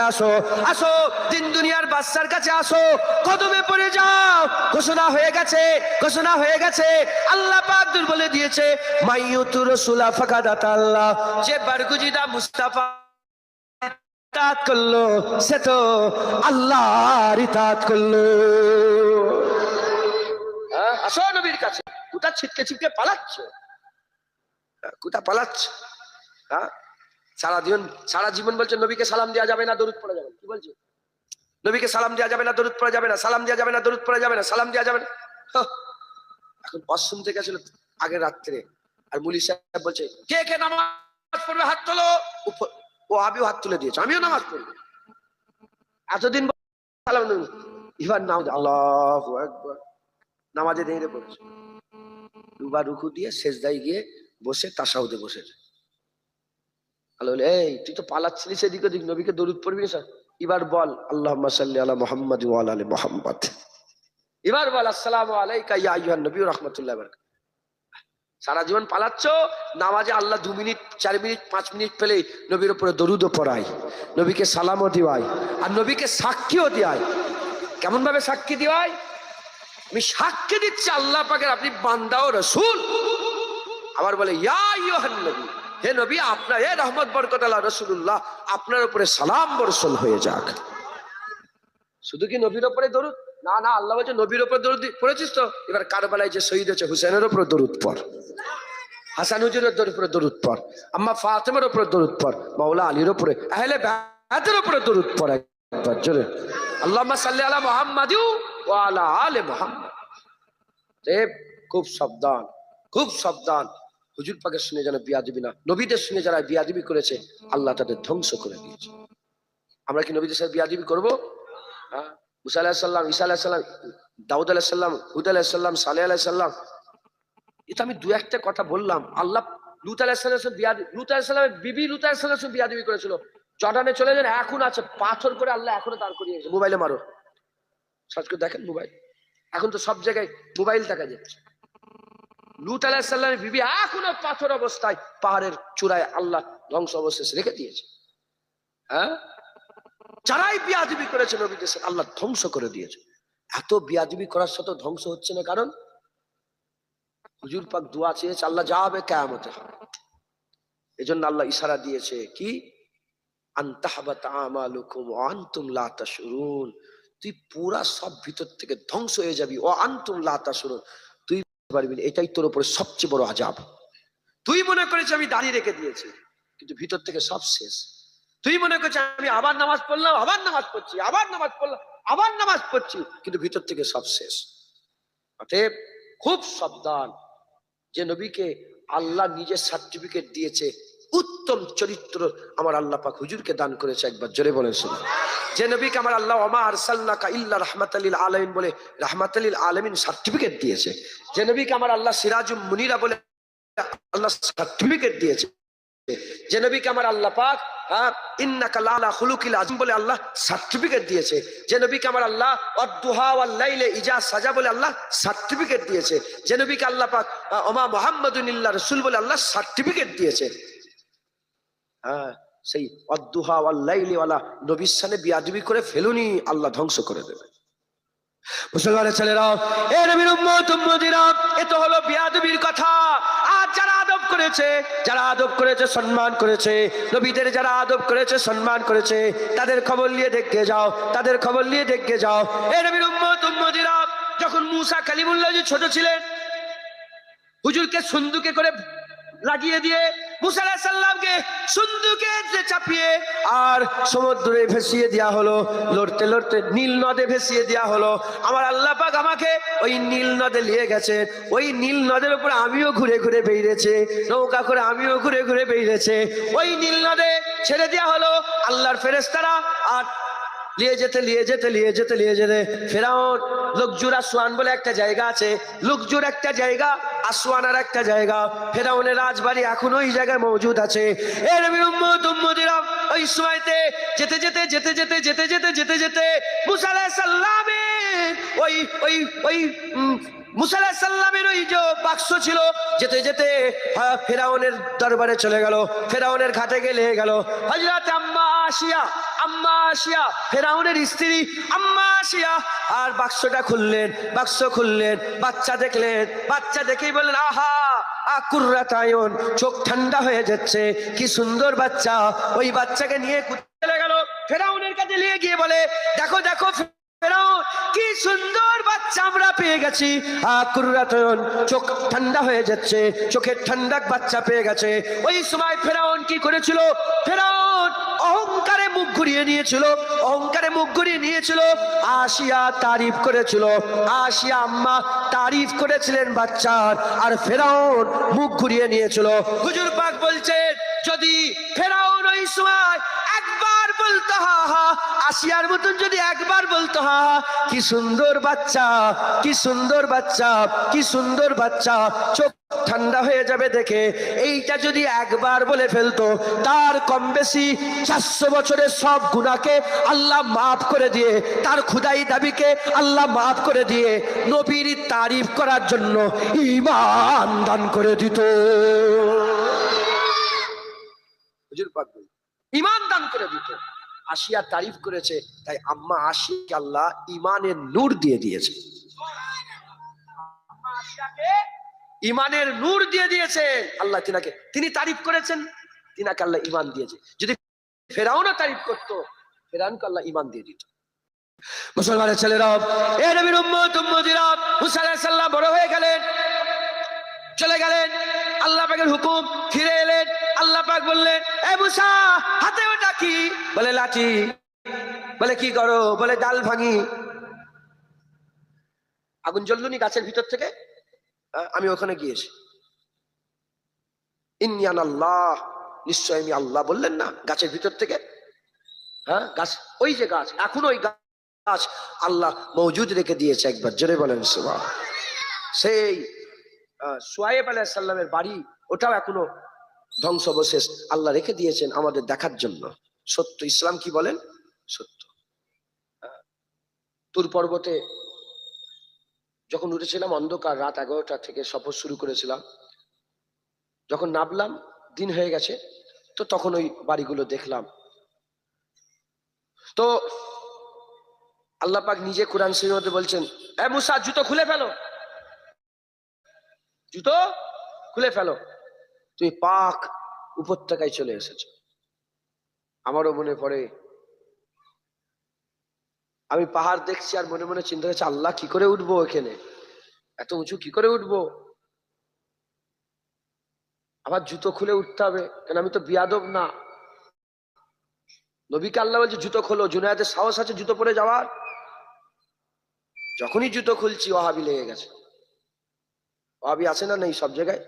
আসো দিন দুনিয়ার বাদশার কাছে, আসো কদমে পড়ে যাও। ঘোষণা হয়ে গেছে, আল্লাহ পাক বলে দিয়েছে, মাইয়ুতুর রাসূলা ফাকাদ আতাল্লাহ, যে বারগুজিদা মুস্তাফা ইতাআত করলো সে তো আল্লাহর ইতাআত করলো। আসো নবীর কাছে। কোথা ছিটকে পালাচ্ছ? হ্যাঁ, সারা জীবন বলছে নবীকে সালাম দেওয়া যাবে না, দরুদ পড়া যাবে না। কি বলছে? নবীকে সালাম দেওয়া যাবে না, দরুদ পড়া যাবে না, সালাম দেওয়া যাবে না, দরুদ পড়া যাবে না, সালাম দেওয়া যাবে না। এখন ওয়াজ শুনতে গেছিল আগের রাত্রে, আর মুলি সাহেব বলছে, কে নামাজ পড়বে হাত তোলো। ও আমিও হাত তুলে দিয়েছে, আমিও নামাজ পড়বো। এতদিন সালাম নবী, এবার নাও আল্লাহু আকবার, নামাজে দাঁড়িয়ে পড়েছে, দুবার রুকু দিয়ে সেজদায় গিয়ে বসে তাশাহুদে বসেছে। এই তুই তো পালাচ্ছিলি সেদিক ওদিক, নবীকে দরুদ পড়বি না, এবার বল আল্লাহুম্মা সাল্লি আলা মুহাম্মাদ ওয়া আলা আলি মুহাম্মাদ। এবার বল আসসালামু আলাইকা ইয়া আইয়ুহান নবী ওয়া রাহমাতুল্লাহি ওয়া বারাকাতুহু। সারা জীবন পালাচ্ছ, নামাজে আল্লাহ 2 মিনিট 4 মিনিট 5 মিনিট পেলে নবীর উপরে দরুদও পড়াই, নবীকে সালামও দিওয়াই, আর নবীকে সাক্ষীও দিওয়াই। কেমন ভাবে সাক্ষী দিওয়াই? আমি সাক্ষী দিচ্ছি আল্লাহ পাকের আপনি বান্দা ও রাসূল। আবার বলে ইয়া আইয়ুহান নবী, হে নবী আপনার, হে রহমত বরকত আল্লাহ রাসূলুল্লাহ, আপনার উপরে সালাম বর্ষণ হয়ে যাক। শুধু কি নবীর উপরে দরুদ? না, আল্লাহ বলছে নবীর উপরে দরুদ পড়েছিস তো, এবার কারবালায় যে শহীদ হয়েছে হুসেনের উপরে দরুদ পড়, হাসান হুজুরের উপরে দরুদ পড়, আম্মা ফাতেমার উপরে দরুদ পড়, মাওলা আলীর উপরে, আহলে বাইতের উপরে দরুদ পড় একবার জোরে, আল্লাহুম্মা সাল্লি আলা মুহাম্মাদ ওয়া আলা আলি মুহাম্মাদ। খুব সাবধান, হুজুর পাকের শুনে যেন বিয়াদবি না, নবীদের শুনে যারা বিয়াদবি করেছে আল্লাহ তাদের ধ্বংস করে দিয়েছে। আমরা কি নবীদের সাথে বিয়াদবি করবো? মুসা আলাইহিস সালাম, ঈসা আলাইহিস সালাম, দাউদ আলাইহিস সালাম, হুদ আলাইহিস সালাম, সালেহ আলাইহিস সালাম, এটা আমি 2-1টা কথা বললাম। আল্লাহ লূত আলাইহিস সালামের বিবি লূত আলাইহিস সালাম বিয়াদবি করেছিল, জর্ডানে চলে যান, এখন আছে পাথর করে আল্লাহ এখনো দাঁড় করিয়েছে। মোবাইলে মারো, সার্চ করে দেখেন মোবাইল, এখন তো সব জায়গায় মোবাইল দেখা যাচ্ছে। লূত আলাইহিস সালামের বিবি এখনো পাথর অবস্থায় পাহাড়ের চূড়ায় আল্লাহ ধ্বংস অবশেষে রেখে দিয়েছে। হ্যাঁ, যারাই বিয়াদবি করেছে নবীদের সাথে আল্লাহ ধ্বংস করে দিয়েছে। এত বিয়াদবি করার সাথে ধ্বংস হচ্ছে না, কারণ হুজুর পাক দোয়া চেয়েছে আল্লাহ যাবে কিয়ামতে। এজন্য আল্লাহ ইশারা দিয়েছে কি, আনতাহবাত আমালুকুম ওয়া আনতুম লা তাশউরুন, তুই পুরা সব ভিতর থেকে ধ্বংস হয়ে যাবি, ওয়া আনতুম লা তাশউরুন, তুই পারবি না। এটাই তোর উপরে সবচেয়ে বড় আযাব। তুই মনে করেছিস আমি দাঁড়িয়ে রেখে দিয়েছি, কিন্তু ভিতর থেকে সব শেষ। তুই মনে করছিস আমি আবার নামাজ পড়লাম, আবার নামাজ পড়ছি, আবার নামাজ পড়লাম, আবার নামাজ পড়ছি, কিন্তু ভিতর থেকে সব শেষ। অতএব খুব সাবধান, যে নবীকে আল্লাহ নিজের সার্টিফিকেট দিয়েছে উত্তম চরিত্র আমার আল্লাহ পাক হুজুরকে দান করেছে, একবার জোরে বলেন সুবহানাল্লাহ। যে নবীকে আমার আল্লাহ ওমা আরসালনাকা ইল্লা রাহমাতাল লিল আলামিন বলে রাহমাতাল লিল আলামিন সার্টিফিকেট দিয়েছে, যে নবীকে আমার আল্লাহ সিরাজুম মুনিরা বলে আল্লাহ সার্টিফিকেট দিয়েছে, যে নবীকে আমার আল্লাহ পাক ইন্নাকা লালা খুলুকিল আযীম বলে আল্লাহ সার্টিফিকেট দিয়েছে, যে নবীকে আমার আল্লাহ ওয়াদ-দুহা ওয়াল লাইলি ইজা সাজা বলে আল্লাহ সার্টিফিকেট দিয়েছে, যে নবীকে আল্লাহ পাক ওমা মুহাম্মাদুন ইল্লা রাসূল বলে আল্লাহ সার্টিফিকেট দিয়েছে। সেই ওয়াদ-দুহা ওয়াল লাইলি ওয়ালা নবীর সামনে বিয়াদবি করে ফেলুনি, আল্লাহ ধ্বংস করে দেবে। মুসলমানের ছেলেরা, এ নবীর উম্মত উম্মতিরা, এ তো হলো বিয়াদবির কথা। আর যারা আদব করেছে সম্মান করেছে, নবীদের যারা আদব করেছে সম্মান করেছে, তাদের খবর নিয়ে দেখে যাও। এ নবীর উম্মত উম্মতিরা, যখন মুসা কালিমুল্লাহ ছোট ছিলেন, হুজুরকে সুন্দুকে করে লাগিয়ে দিয়ে মুসা আলাইহিস সালামকে সুন্দুকে চাপিয়ে আর সমুদ্রে ভেসিয়ে দেওয়া হলো, লড়তে লড়তে নীল নদে ভেসিয়ে দেওয়া হলো। আমার আল্লাহ পাক আমাকে ওই নীল নদে নিয়ে গেছেন, ওই নীল নদের উপর আমিও ঘুরে ঘুরে বেরিয়েছে, নৌকা করে আমিও ঘুরে ঘুরে বেরিয়েছে, ওই নীল নদে ছেড়ে দেওয়া হলো আল্লাহর ফেরেশতারা। আর লিয়ে যেতে ফেরাউন লুকজুর আসওয়ান বলে একটা জায়গা আছে, লুকজুর একটা জায়গা, আসওয়ান আর একটা জায়গা, ফেরাউনের রাজবাড়ি এখন ওই জায়গায় মজুদ আছে। এর উম্মত উম্মতিরা, ওই সময়তে যেতে মুসা আলাইহিস সালামের ওই মুসা আলাইহিস সালামের ওই যে বাক্স ছিল, যেতে ফেরাউনের দরবারে চলে গেল, ফেরাউনের ঘাটে গেলে গেল হযরত আম্মা আসিয়া ফেরাউনের স্ত্রী আম্মা আসিয়া, আর বাক্সটা খুললেন, বাচ্চা দেখলেন, বাচ্চা দেখেই বললেন আহা কুররাত আয়ুন, চোখ ঠান্ডা হয়ে যাচ্ছে, কি সুন্দর বাচ্চা। ওই বাচ্চাকে নিয়ে চলে গেল ফেরাউনের কাছে, নিয়ে গিয়ে বলে দেখো ফেরাউন, কি সুন্দর বাচ্চা আমরা পেয়ে গেছি, কুররাত আয়ুন, চোখ ঠান্ডা হয়ে যাচ্ছে, চোখের ঠান্ডা বাচ্চা পেয়ে গেছে। ওই সময় ফেরাউন কি করেছিল? ফেরাউন অহংকারে মুখ ঘুরিয়ে নিয়েছিল, আসিয়া তারিফ করেছিল, আসিয়া আম্মা তারিফ করেছিলেন বাচ্চার, আর ফেরাউন মুখ ঘুরিয়ে নিয়েছিল। হুজুর পাক বলছেন, যদি ফেরাউন ওই সময় একবার বলতো হা হা, আসিয়ার মতন যদি একবার বলতো হা হা, কি সুন্দর বাচ্চা, চোখ ঠান্ডা হয়ে যাবে দেখে, এইটা যদি একবার বলে ফেলতো, তার কম বেশি 400 বছরের সব গুনাহকে আল্লাহ মাফ করে দিয়ে, তার খুদাই দাবিকে আল্লাহ মাফ করে দিয়ে নবীর তারিফ করার জন্য ঈমান দান করে দিত। হুজুর পাক ঈমান দান করে দিত। আসিয়া তারিফ করেছে, তাই আম্মা আসিয়াকে আল্লাহ ঈমানের নূর দিয়ে দিয়েছে। আম্মা আসিয়াকে ঈমানের নূর দিয়ে দিয়েছে আল্লাহ, তিনি তারিফ করেছেন, তিনাকে আল্লাহ ঈমান দিয়েছে। যদি ফেরাউনও তারিফ করতো, ফেরাউনকে আল্লাহ ঈমান দিয়ে দিত। মুসলমানের ছেলেরা, এ নবীর উম্মত উম্মতিরা, মুসা আলাইহিস সালাম বড় হয়ে গেলেন, চলে গেলেন, আল্লাহ পাকের হুকুম, ফিরে এলেন। আল্লাহ পাক বললেন, এ মুসা, হাতে ওটা কি? বলে লাঠি। বলে কি করো? বলে ডাল ভাঙি। আগুন জ্বললনি গাছের ভিতর থেকে? আমি ওখানে গিয়েছি। ইন্নী আনাল্লাহ, নিশ্চয় আমি আল্লাহ বললেন না গাছের ভিতর থেকে? গাছ, ওই যে গাছ, এখন ওই গাছ আল্লাহ মওজুদ রেখে দিয়েছে, একবার জোরে বলেন সুবহানাল্লাহ। সেই শুআয়ব আলাইহিস সালামের বাড়ি, ওটাও এখনো ধ্বংসাবশেষ আল্লাহ রেখে দিয়েছেন আমাদের দেখার জন্য। সত্য, ইসলাম কি বলেন? সত্য। তুর পর্বতে যখন উঠেছিলাম, অন্ধকার, রাত 11টা থেকে সফর শুরু করেছিলাম, যখন নামলাম দিন হয়ে গেছে, তো তখন ওই বাড়িগুলো দেখলাম। তো আল্লাহ পাক নিজে কোরআন শরীফের মধ্যে বলছেন, এ মুসা, জুতো খুলে ফেলো, তুমি পাক উপত্যকায় চলে এসেছো। আমারও মনে পড়ে, আমি পাহাড় দেখছি আর মনে মনে চিন্তা করছি, আল্লাহ কি করে উঠবো এখানে, এত উঁচু কি করে উঠবো? আবার জুতো খুলে উঠতে হবে, কেন আমি তো বিয়াদব না। নবীকে আল্লাহ বলছে জুতো খোলো, জুনায়েদের সাহস আছে জুতো পরে যাওয়ার? যখনই জুতো খুলছি ওয়াহাবি লেগে গেছে। ওয়াহাবি আছে না নেই সব জায়গায়?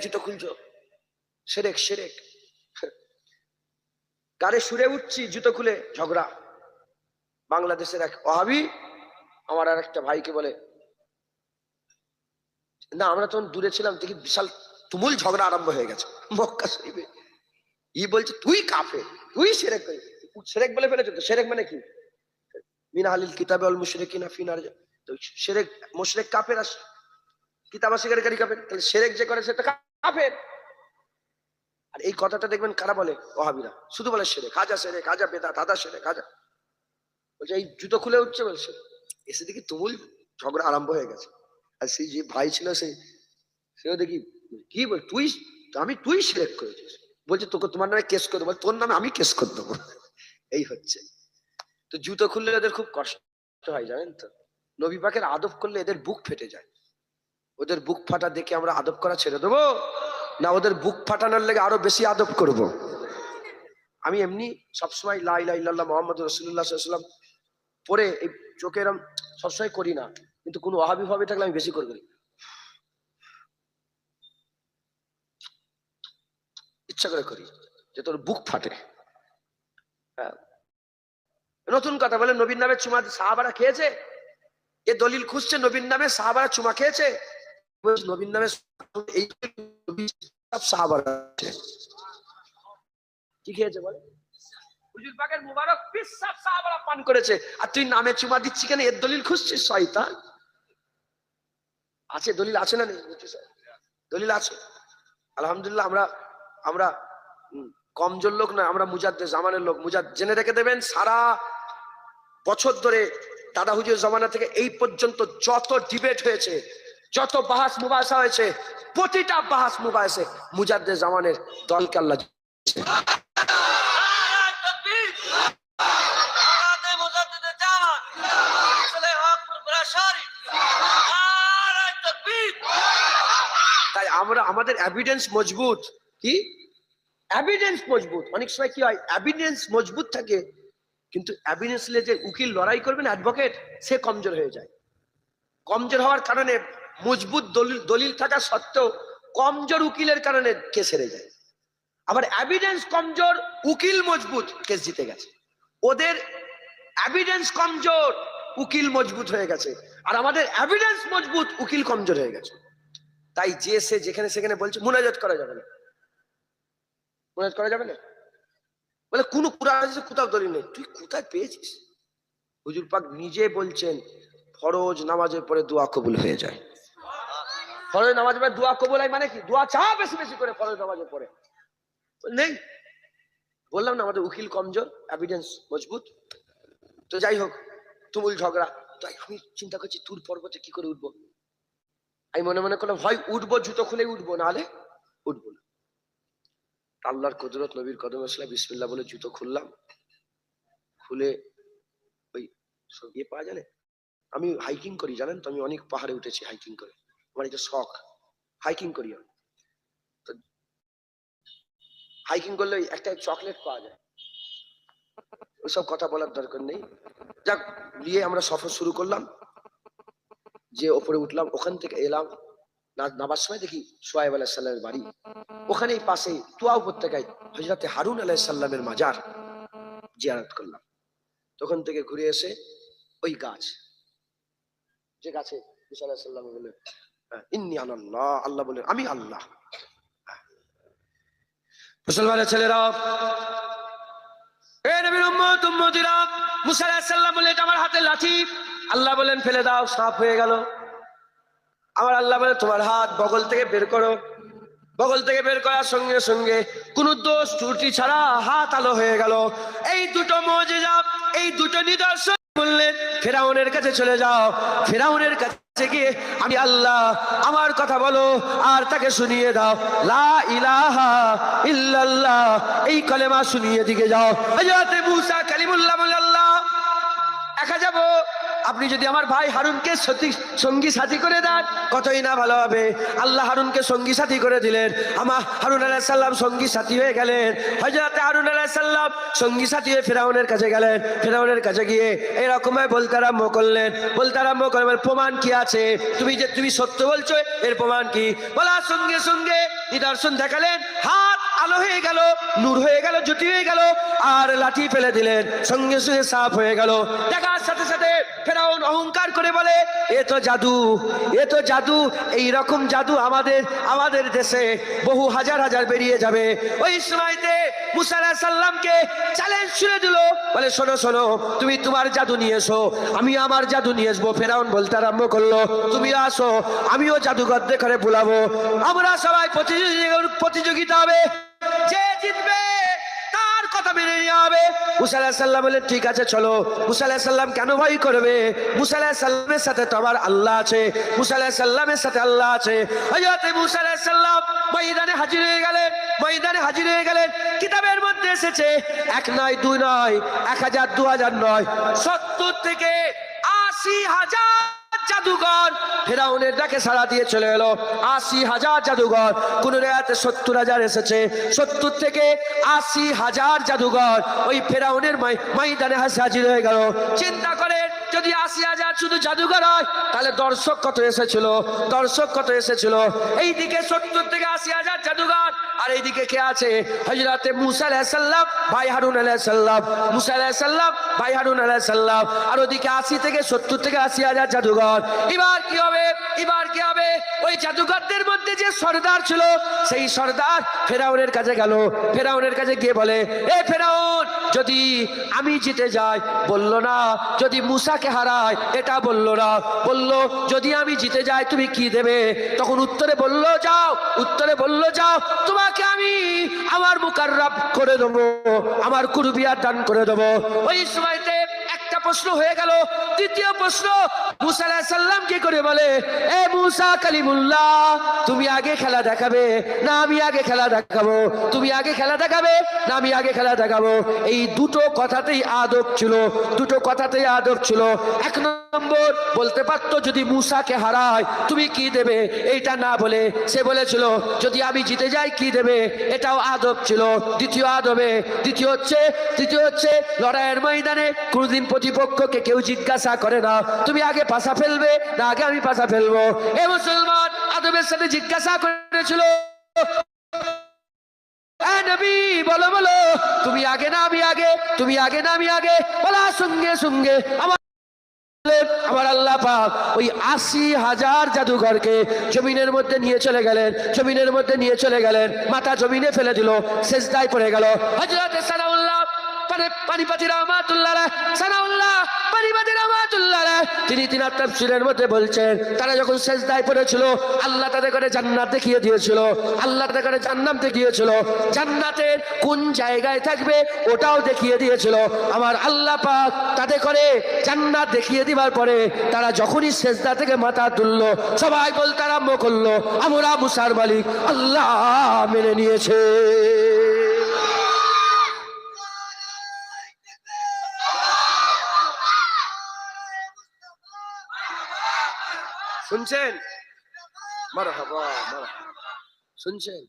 জুতো খুলছো, শিরক শিরক। গাড়ি সুরে উঠছি, জুতো খুলে ঝগড়া। বাংলাদেশের এক ওয়াহাবি আমার আর একটা ভাইকে বলে, না আমরা তখন দূরে ছিলাম, দেখি বিশাল তুমুল ঝগড়া আরম্ভ হয়ে গেছে মক্কা শরীফে। ই বলছে তুই কাফের, তুই শিরক করিস। শিরক বলে ফেলেছে তো। শিরক মানে কি? মিন আহলিল কিতাবি ওয়াল মুশরিকিনা ফি নার। তো শিরক, মুশরিক কাফের, আর কিতাব অস্বীকারী কাফের। তাহলে শিরক যে করে সেটা কাফের। আর এই কথাটা দেখবেন কারা বলে? ওয়াহাবিরা। শুধু বলে শিরক, হাজা বেদাত, হাজা শিরক, হাজা। বলছে এই জুতো খুলে উঠছে বলছে। এসে দেখি তুমুল ঝগড়া আরম্ভ হয়ে গেছে। আর সেই যে ভাই ছিল সেও দেখি কি বল, তুই শিরক করেছিস। বলছে তোকে তোমার নামে কেস করে দেবো। তোর নামে আমি কেস করে দেবো। এই হচ্ছে। তো জুতো খুললে এদের খুব কষ্ট হয় জানেন তো। নবী পাকের আদব করলে এদের বুক ফেটে যায়। ওদের বুক ফাটা দেখে আমরা আদব করা ছেড়ে দেবো, না ওদের বুক ফাটানোর লেগে আরো বেশি আদব করব? আমি এমনি সবসময় লা ইলাহা ইল্লাল্লাহ মুহাম্মাদুর রাসূলুল্লাহ সাল্লাল্লাহু আলাইহি ওয়াসাল্লাম পরে এই চোখে এরম সবসময় করি না, কিন্তু কোন ওয়াহাবি ভাবে থাকলে আমি বেশি করে করি, ইচ্ছা করে করি, যে তোর বুক ফাটে। হ্যাঁ, নতুন কথা বলে নবীর নামে চুমা সাহাবারা খেয়েছে। এ দলিল খুঁজছে নবীর নামে সাহাবারা চুমা খেয়েছে। নবীর নামে এই সব সাহাবারা কি খেয়েছে বলে? হুজুর পাকের মুবারক পিস সব সাহাবারা পান করেছে। আর তুই নামে চুমা দিচ্ছি কেন? এর দলিল খুঁজছিস শয়তান। আছে দলিল, আছে না নেই? দলিল আছে আলহামদুলিল্লাহ। আমরা কমজোর লোক না, আমরা মুজাদ্দেদ জামানের লোক। জেনে রেখে দেবেন, সারা বছর ধরে দাদা হুজুর জামানা থেকে এই পর্যন্ত যত ডিবেট হয়েছে, যত বাহাস মুবাহাসা হয়েছে, প্রতিটা বাহাস মুবাহাসে মুজাদ্দেদ জামানের দলকে আল্লাহ তাই আমরা আমাদের এভিডেন্স মজবুত। কি এভিডেন্স মজবুত? অনেক সময় কি হয়, এভিডেন্স মজবুত থাকে কিন্তু এভিডেন্স নিয়ে যে উকিল লড়াই করবে না, অ্যাডভোকেট, সে কমজোর হয়ে যায়। কমজোর হওয়ার কারণে মজবুত দলিল থাকা সত্ত্বেও কমজোর উকিলের কারণে কেস হেরে যায়। আবার এভিডেন্স কমজোর, উকিল মজবুত, কেস জিতে গেছে। ওদের এভিডেন্স কমজোর, উকিল মজবুত হয়ে গেছে। আর আমাদের এভিডেন্স মজবুত, উকিল কমজোর হয়ে গেছে। তাই যে সে যেখানে সেখানে বলছে মুনাজাত করা যাবে না, মুনাজাত করা যাবে না বলে কোন কুরআনে কোথাও দলিল নেই। তুই কোথায় পেয়েছিস? হুজুর পাক নিজে বলছেন ফরজ নামাজের পরে দোয়া কবুল হয়ে যায়। ফরজ নামাজের পরে দোয়া কবুল হয় মানে কি? দোয়া চাও বেশি বেশি করে ফরজ নামাজের পরে। নেই, বললাম না আমাদের উকিল কমজোর, এভিডেন্স মজবুত। তো যাই হোক, তুমুল ঝগড়া। তাই আমি চিন্তা করছি তুর পর্বতে কি করে উঠবো। আমি মনে মনে করলাম হয় উঠবো, জুতো খুলে উঠবো, নাহলে উঠবো না। আল্লাহর কুদরত, নবীর কদম আসলে বিসমিল্লাহ বলে জুতো খুললাম। খুলে ওই সব ইয়ে পাওয়া যায়। আমি হাইকিং করি জানেন তো, আমি অনেক পাহাড়ে উঠেছি হাইকিং করে, আমার এটা শখ। হাইকিং করি আমি। তো হাইকিং করলে একটা চকলেট পাওয়া যায়, ওইসব কথা বলার দরকার নেই। যাক, নিয়ে আমরা সফর শুরু করলাম। যে ওপরে উঠলাম, ওখান থেকে এলাম, নামার সময় দেখি সোহাইব আলাইহিস সালামের বাড়ি। ওখানেই পাশে তুয়া উপত্যকায় হযরতে হারুন আলাইহিস সালামের মাজার জিয়ারত করলাম। তখন থেকে ঘুরে এসে ওই গাছ, যে গাছে ঈসা আলাইহিস সালাম বলে ইন্নী আনাল্লাহ, আল্লাহ বলে আমি আল্লাহ। মুসলমানের ছেলেরা, এ নবীর উম্মত উম্মতিরা, মুসা আলাইহিস সালাম বলে এটা আমার হাতের লাঠি। আল্লাহ বলেন ফেলে দাও, সাফ হয়ে গেল। আমার আল্লাহ বলে তোমার হাত বগল থেকে বের করো। বগল থেকে বের করার সঙ্গে সঙ্গে কোন দোষ ত্রুটি ছাড়া হাত আলো হয়ে গেল। এই দুটো মুজিজা, এই দুটো নিদর্শন বললেন ফেরাউনের কাছে চলে যাও। ফেরাউনের কাছে গিয়ে আমি আল্লাহ, আমার কথা বলো আর তাকে শুনিয়ে দাও, লা ইলাহা ইল্লাল্লাহ, এই কালেমা শুনিয়ে দিকে যাও। হযরত মুসা কালিমুল্লাহ বলে আল্লাহ একা যাব, আপনি যদি আমার ভাই হারুনকে সঙ্গী সাথী করে দেন কতই না ভালো হবে। আল্লাহ হারুনকে সঙ্গী সাথী করে দিলেন। আমার হারুন আলাইহিস সালাম সঙ্গী সাথী হয়ে গেলেন। হযরত হারুন আলাইহিস সালাম সঙ্গী সাথী হয়ে ফেরাউনের কাছে গেলেন। ফেরাউনের কাছে গিয়ে এরকম বলতে আরম্ভ করলেন, প্রমাণ কি আছে? তুমি সত্য বলছো, এর প্রমাণ কি? বলার সঙ্গে সঙ্গে নিদর্শন দেখালেন। হাত আলো হয়ে গেল, নূর হয়ে গেল, জ্যোতি হয়ে গেল, আর লাঠি ফেলে দিলেন, সঙ্গে সঙ্গে সাফ হয়ে গেল। দেখার সাথে সাথে ফেরাউন অহংকার করে বলে, এ তো জাদু, এ তো জাদু। এই রকম জাদু আমাদের দেশে বহু হাজার হাজার বেরিয়ে যাবে। ওই সময়তে মুসা আলাইহিস সালামকে চ্যালেঞ্জ ছুড়ে দিল, বলে শোনো শোনো, তুমি তোমার জাদু নিয়ে এসো, আমি আমার জাদু নিয়ে আসবো। ফেরাউন বলতে আরম্ভ করলো, তুমি আসো, আমিও জাদুঘর করে বুলাবো, আমরা সবাই প্রতিযোগিতা হবে, যে জিতবে তার কথা মেনে নেওয়া হবে। মুসা আলাইহিস সালাম বললেন, ঠিক আছে চলো। মুসা আলাইহিস সালাম কেন ভয় করবে? মুসা আলাইহিস সালামের সাথে তো আমার আল্লাহ আছে, মুসা আলাইহিস সালামের সাথে আল্লাহ আছে। হযরত মুসা আলাইহিস সালাম ময়দানে হাজির হয়ে গেলেন, ময়দানে হাজির হয়ে গেলেন। কিতাবের মধ্যে এসেছে 1 নয় 2 নয় 1000 2000 নয় 70 থেকে 80,000 জাদুঘর ফেরাউনের ডাকে সাড়া দিয়ে চলে এলো। 80,000 জাদুঘর, কোন রেয়াতে 70,000 এসেছে। 70 থেকে 80,000 জাদুঘর ওই ফেরাউনের ময়দানে হাজির হয়ে গেল। চিন্তা করে, যদি 80,000 শুধু জাদুঘর হয়, তাহলে দর্শক কত এসেছিল? দর্শক কত এসেছিল? এইদিকে 70 থেকে 80,000 জাদুঘর, আর এইদিকে কে আছে? হযরতে মুসা আলাইহিস সালাম, ভাই হারুন আলাইহিস সালাম, মুসা আলাইহিস সালাম, ভাই হারুন আলাইহিস সালাম, আর ওদিকে 70 থেকে 80,000 জাদুঘর। এবার কি হবে? এবার কি হবে? ওই জাদুঘরদের মধ্যে যে সর্দার ছিল, সেই সর্দার ফেরাউনের কাছে গেল। ফেরাউনের কাছে গিয়ে বলে, এ ফেরাউন, যদি আমি জিতে যাই, বললো না যদি মুসাকে হারায়, এটা বললো না, বললো যদি আমি জিতে যাই তুমি কি দেবে? তখন উত্তরে বললো যাও, উত্তরে বললো যাও, তোমাকে আমি আমার মুকাররাব করে দেবো, আমার কুরবিয়াত দান করে দেবো। ওই সময়তে একটা প্রশ্ন হয়ে গেল। দ্বিতীয় প্রশ্ন, মুসা আলাইহিস সালাম কি করে বলে, এ মুসা কালিমুল্লাহ, তুমি আগে খেলা দেখাবে না আমি আগে খেলা দেখাবো? তুমি আগে খেলা দেখাবে না আমি আগে খেলা দেখাবো? এই দুটো কথাতেই আদব ছিল, দুটো কথাতেই আদব ছিল। 1 নম্বর বলতে পারতো, যদি মুসাকে হারায় তুমি কি দেবে, এইটা না বলে সে বলেছিল যদি আমি জিতে যাই কি দেবে, এটাও আদব ছিল। দ্বিতীয় হচ্ছে লড়াইয়ের ময়দানে কোনদিন প্রতিপক্ষকে কেউ জিজ্ঞাসা করে না তুমি আগে পাশা ফেলবে না আগে আমি পাশা ফেলবো। এ মুসলমান আদবের সাথে জিজ্ঞাসা করেছিল, নবী বলো বলো, তুমি আগে না আমি আগে, তুমি আগে না আমি আগে? বলার সঙ্গে সঙ্গে আমার আল্লাহ পাক ওই 80,000 জাদুঘরকে জমিনের মধ্যে নিয়ে চলে গেলেন, জমিনের মধ্যে নিয়ে চলে গেলেন, মাথা জমিনে ফেলে দিল, সেজদায় পড়ে গেল। হযরত সানাউল্লাহ পানিপতি রাহমাতুল্লাহ আলাইহি, সানাউল্লাহ পানিপতি রাহমাতুল্লাহ আলাইহি, তিনি তিনার তাফসীরের মধ্যে বলছেন, তারা যখন সেজদায় পড়েছিল আল্লাহ তাদের করে জান্নাত দেখিয়ে দিয়েছিল, আল্লাহ তাদের করে জান্নাত দেখিয়েছিল, জান্নাতের কোন জায়গায় থাকবে ওটাও দেখিয়ে দিয়েছিল। আমার আল্লাহ পাক তাদের করে জান্নাত দেখিয়ে দিবার পরে তারা যখনই সেজদা থেকে মাথা তুললো, সবাই বলতে আরম্ভ করলো, আমরা মুসার মালিক আল্লাহ মেনে নিয়েছে। শুনছেন? মারহাবা মারহাবা, শুনছেন?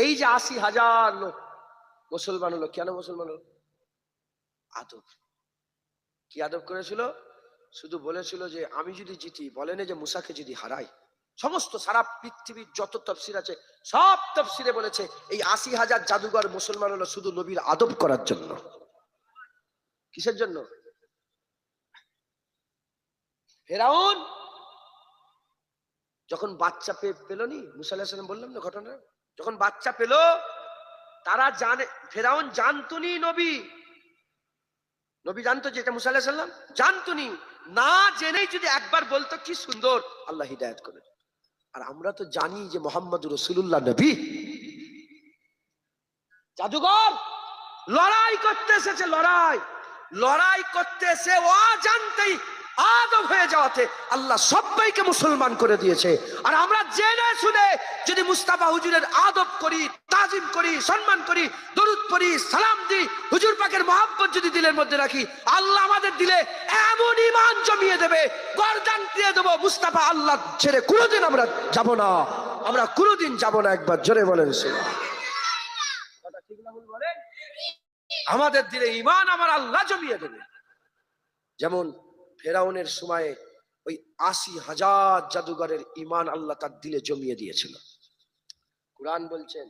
এই যে 80,000 লোক মুসলমান হলো, কেন মুসলমান হলো? আদব। কি আদব করেছিল? শুধু বলেছিল যে আমি যদি জিতি, বলেন যে মুসাকে যদি হারাই, সমস্ত সারা পৃথিবীর যত তাফসীর আছে সব তাফসীরে বলেছে এই 80,000 জাদুঘর মুসলমান হলো শুধু নবীর আদব করার জন্য। কিসের জন্য? ফেরাউন যখন বাচ্চা পেলনি, মুসা আলাইহিস সালাম বললাম না ঘটনা, যখন বাচ্চা পেল তারা জানে, ফেরাউন জানতুনি নবী জানতো যে এটা মুসা আলাইহিস সালাম, জানতুনি, না জেনেই যদি একবার বলতো কি সুন্দর, আল্লাহ হিদায়াত করে। আর আমরা তো জানি যে মুহাম্মদুর রাসূলুল্লাহ নবী। জাদুঘর লড়াই করতে এসেছে, লড়াই করতে এসে অজান্তেই আদব হয়ে যাওয়াতে আল্লাহ সবাইকে মুসলমান করে দিয়েছে। আর আমরা জেনে শুনে যদি মুস্তাফা হুজুরের আদব করি, তাজিম করি, সম্মান করি, দরুদ পড়ি, সালাম দিই, হুজুর পাকের মহব্বত যদি দিলের মধ্যে রাখি, আল্লাহ আমাদের দিলে এমন ঈমান জমিয়ে দেবে, গর্দান দিয়ে দেবো। মুস্তাফা আল্লাহ ছেড়ে কোনোদিন আমরা যাব না, আমরা কোনোদিন যাব না। একবার জোরে বলেন কথা ঠিক না ভুল বলেন? আমাদের দিলে ঈমান আমার আল্লাহ জমিয়ে দেবে। যেমন ফেরাউনের সময়ে ওই ৮০,০০০ জাদুঘরের ঈমান আল্লাহ তার দিলে জমিয়ে দিয়েছিল। কুরআন বলছেন,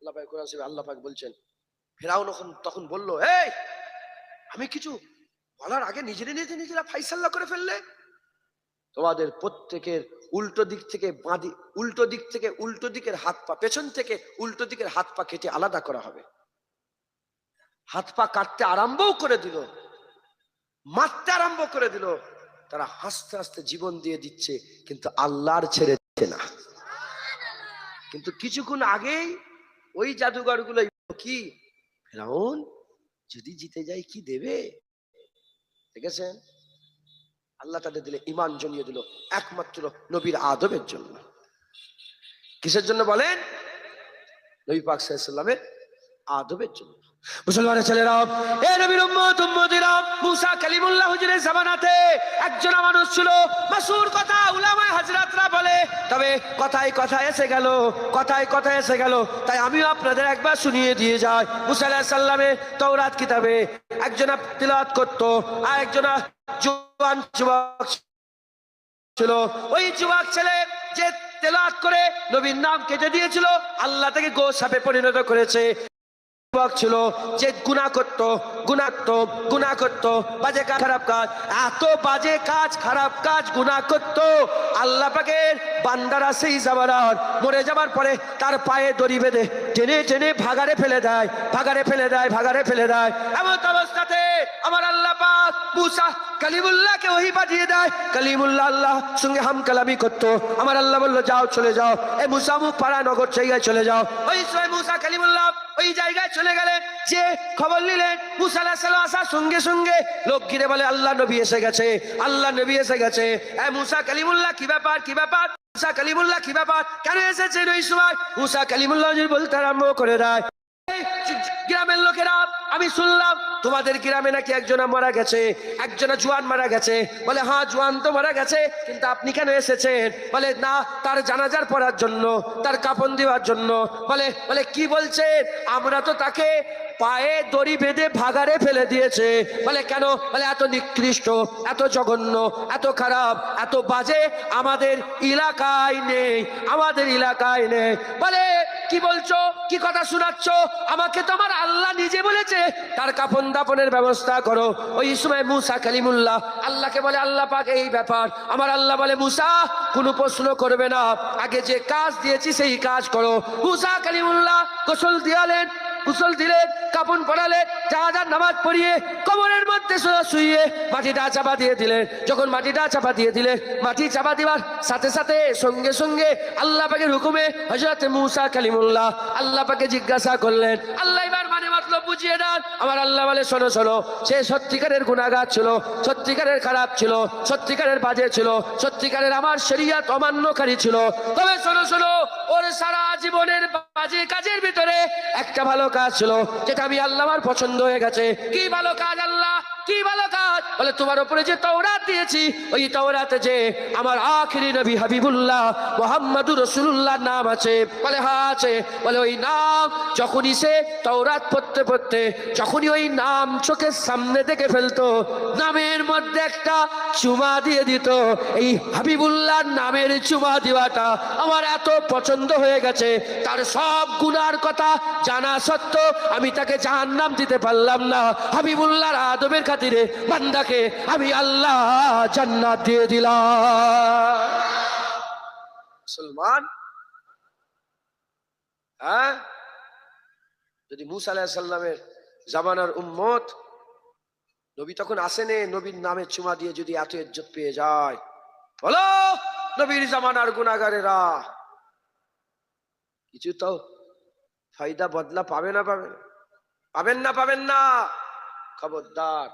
আল্লাহ পাক কুরআন শরীফে আল্লাহ পাক বলছেন, ফেরাউন তখন বলল, এই আমি কিছু বলার আগে নিজেরা ফাইসাল্লা করে ফেললে। তোমাদের প্রত্যেকের উল্টো দিক থেকে উল্টো দিকের হাত পা, পেছন থেকে উল্টো দিকের হাত পা কেটে আলাদা করা হবে। হাত পা কাটতে আরম্ভও করে দিল, মারতে আরম্ভ করে দিল। তারা হাসতে হাসতে জীবন দিয়ে দিচ্ছে, কিন্তু আল্লাহর ছেড়ে দিচ্ছে না। কিন্তু কিছুক্ষণ আগেই ওই জাদুঘর গুলো কি, ফেরাউন যদি জিতে যায় কি দেবে, দেখেছেন? আল্লাহ তাদের দিলে ঈমান জমিয়ে দিল একমাত্র নবীর আদবের জন্য। কিসের জন্য বলেন? নবী পাক সাল্লাল্লাহু আলাইহি ওয়াসাল্লামের আদবের জন্য। মুসলমানের ছেলেরা, এ নবীর উম্মত উম্মতিরা, মুসা কালিমুল্লাহ হুজুরের জামানাতে একজন মানুষ ছিল, মাসুর কথা উলামায়ে হযরতরা বলে, তবে কথায় কথায় এসে গেল, তাই আমিও আপনাদের একবার শুনিয়ে দিয়ে যাই। মুসা আলাইহিস সালামের তাওরাত কিতাবে একজন তিলাওয়াত করত, আর একজন জওয়ান যুবক ছিল। ওই যুবক ছেলে যে তেলাওয়াত করে নবীর নাম কেটে দিয়েছিল, আল্লাহ তাকে গোসাপে পরিণত করেছে। যুবক ছিল যে গুনাহ করত, বাজে কাজ, খারাপ কাজ, এত বাজে কাজ, খারাপ কাজ, গুনাহ করত, আল্লাহ পাকের বান্দারা সেই জামানার মরে যাবার পরে তার পায়ে দড়ি বেঁধে টেনে টেনে ভাগাড়ে ফেলে দেয়। এমন অবস্থাতে আমার আল্লাহ পাক মুসা কালিমুল্লাহকে ওহী পাঠিয়ে দেয়। কালিমুল্লাহ আল্লাহ সঙ্গে হামকালামি করতো। আমার আল্লাহ বলল, যাও চলে যাও, এই মুসা মুখ পাড়া নগর জায়গায় চলে যাও। ওই সময় মুসা কালিমুল্লাহ ওই জায়গায় চলে গেলেন, যে খবর নিলেন মুসা আলাইহিস সালাম আসার সঙ্গে সঙ্গে লোক ঘিরে বলে, আল্লাহ নবী এসে গেছে। এ মুসা কালিমুল্লাহ কি ব্যাপার? মুসা কালিমুল্লাহ কি ব্যাপার, কেন এসেছেন? ওই সময় মুসা কালিমুল্লাহ বলতে আরম্ভ করে দেয়, গ্রামের লোকেরা, আমি শুনলাম তোমাদের গ্রামে নাকি একজনা মারা গেছে, একজনা জওয়ান মারা গেছে। বলে, হ্যাঁ জওয়ান তো মারা গেছে, কিন্তু আপনি কেন এসেছেন? বলে, না, তার জানাজার পড়ার জন্য, তার কাফন দেওয়ার জন্য। বলে কি বলছেন? আমরা তো তাকে পায়ে দড়ি বেঁধে ভাগাড়ে ফেলে দিয়েছে। বলে, কেন? বলে, এত নিকৃষ্ট, এত জঘন্য, এত খারাপ, এত বাজে আমাদের এলাকায় নেই। বলে, কি বলছো? কি কথা শোনাচ্ছ? আমাকে তোমার আল্লাহ নিজে বলেছে তার কাফন দাফনের ব্যবস্থা করো। ওই সময় মুসা কালিমুল্লাহ আল্লাহকে বলে, আল্লাহ পাক এই ব্যাপার। আমার আল্লাহ বলে, মুসা কোনো প্রশ্ন করবে না, আগে যে কাজ দিয়েছি সেই কাজ করো। মুসা কালিমুল্লাহ গোসল দিলেন, কাফন পরালেন, জানাজার নামাজ পড়িয়ে কবরের মধ্যে শুইয়ে মাটিটা চাপা দিয়ে দিলেন। যখন মাটিটা চাপা দিয়ে দিলেন, মাটি চাপা দেওয়ার সাথে সাথে সঙ্গে সঙ্গে আল্লাহ পাকের হুকুমে হযরত মুসা কালিমুল্লাহ আল্লাহ পাকে জিজ্ঞাসা করলেন। আল্লাহ এবার মানে মতলব বুঝিয়ে দেন। আমার আল্লাহ বলে, শোনো, সে সত্যিকারের গুনাহগার ছিল, সত্যিকারের খারাপ ছিল, সত্যিকারের বাজে ছিল, সত্যিকারের আমার শরীয়ত অমান্যকারী ছিল। তবে শোনো, ওর সারা জীবনের বাজে কাজের ভিতরে একটা ভালো কাজ ছিল, যেটা আমি আল্লাহ আমার পছন্দ হয়ে গেছে। কি ভালো কাজ আল্লাহ? কি ভালো কাজ? বলে, তোমার উপরে যে তাওরাত দিয়েছি, ওই তাওরাতে যে আমার আখিরি নবী হাবিবুল্লাহ মুহাম্মাদুর রাসূলুল্লাহ নাম আছে। বলে, হ্যাঁ আছে। বলে, ওই নাম যখনই সে তাওরাত পড়তে যখনই ওই নাম চোখের সামনে দেখে ফেলতো, নামের মধ্যে একটা চুমা দিয়ে দিত। এই হাবিবুল্লাহর নামের চুমা দেওয়াটা আমার এত পছন্দ হয়ে গেছে, তার সব গুনার কথা জানা সত্ত্বেও আমি তাকে জাহান্নাম দিতে পারলাম না। হাবিবুল্লাহর আদবের খাতিরে বান্দাকে আমি আল্লাহ জান্নাত দিয়ে দিলাম। মুসলমান, হ্যাঁ, যদি মুসা আলাইহিস সালামের জামানার উম্মত, নবী তখন আসেনে, নবীর নামে চুমা দিয়ে যদি এত ইজ্জত পেয়ে যায়, বলো নবীর জামানার গুনাহগারেরা কিছু তো ফায়দা বদলা পাবেন না। খবরদার,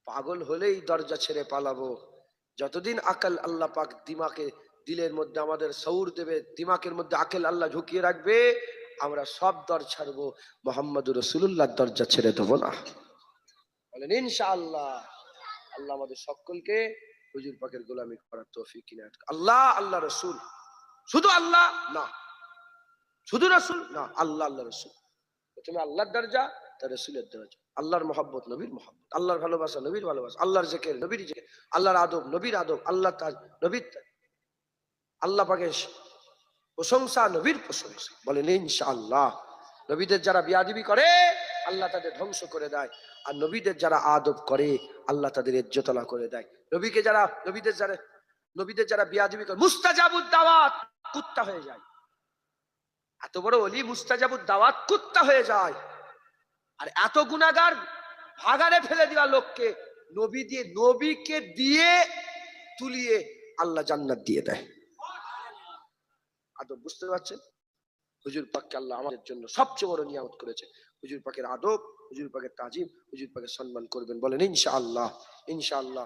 পাগল হলেই দরজা ছেড়ে পালাবো। যতদিন আকল আল্লাহ পাক দিমাকে দিলের মধ্যে আমাদের সৌর দেবে, দিমাগের মধ্যে আকেল আল্লাহ ঢুকিয়ে রাখবে, আমরা সব দর ছাড়বো, মোহাম্মদুর রাসূলুল্লাহর দরজা ছেড়ে দেবো না। বলেন ইনশাআল্লাহ। আল্লাহ আমাদের সকলকে হুজুর পাকের গোলামি করার তৌফিক ইনায়াত করুন। আল্লাহ, আল্লাহ রসুল, শুধু আল্লাহ না, শুধু রসুল না, আল্লাহ, আল্লাহ রসুল। প্রথমে আল্লাহর দরজা, তার রসুলের দরজা। আল্লাহর মহব্বত, নবীর মহব্বত। আল্লাহর ভালোবাসা, নবীর ভালোবাসা। আল্লাহর জিকির, নবীর জিকির। আল্লাহর আদব, নবীর আদব। আল্লাহ তাজ, নবীর তাজ। আল্লাহ পাকের প্রশংসা, নবীর প্রশংসা। বলেন ইনশাআল্লাহ। নবীদের যারা বিয়াদবি করে আল্লাহ তাদের ধ্বংস করে দেয়, আর নবীদের যারা আদব করে আল্লাহ তাদের ইজ্জতলা করে দেয়। নবীদের যারা বিয়াদবি করে মুস্তাজাবুদ দাওয়াত, কুত্তা হয়ে যায়। এত বড় ওলি মুস্তাজাবুদ দাওয়াত, কুত্তা হয়ে যায়। আর এত গুনাহগার ভাগাড়ে ফেলে দেওয়া লোককে নবীকে দিয়ে তুলিয়ে আল্লাহ জান্নাত দিয়ে দেয়। আদব বুঝতে পারছেন? হুজুর পাককে আল্লাহ আমাদের জন্য সবচেয়ে বড় নিয়ামত করেছে। হুজুর পাকের আদব, হুজুর পাকের তাজিম, হুজুর পাকের সম্মান করবেন। বলেন ইনশাআল্লাহ, ইনশাআল্লাহ, ইনশাআল্লাহ।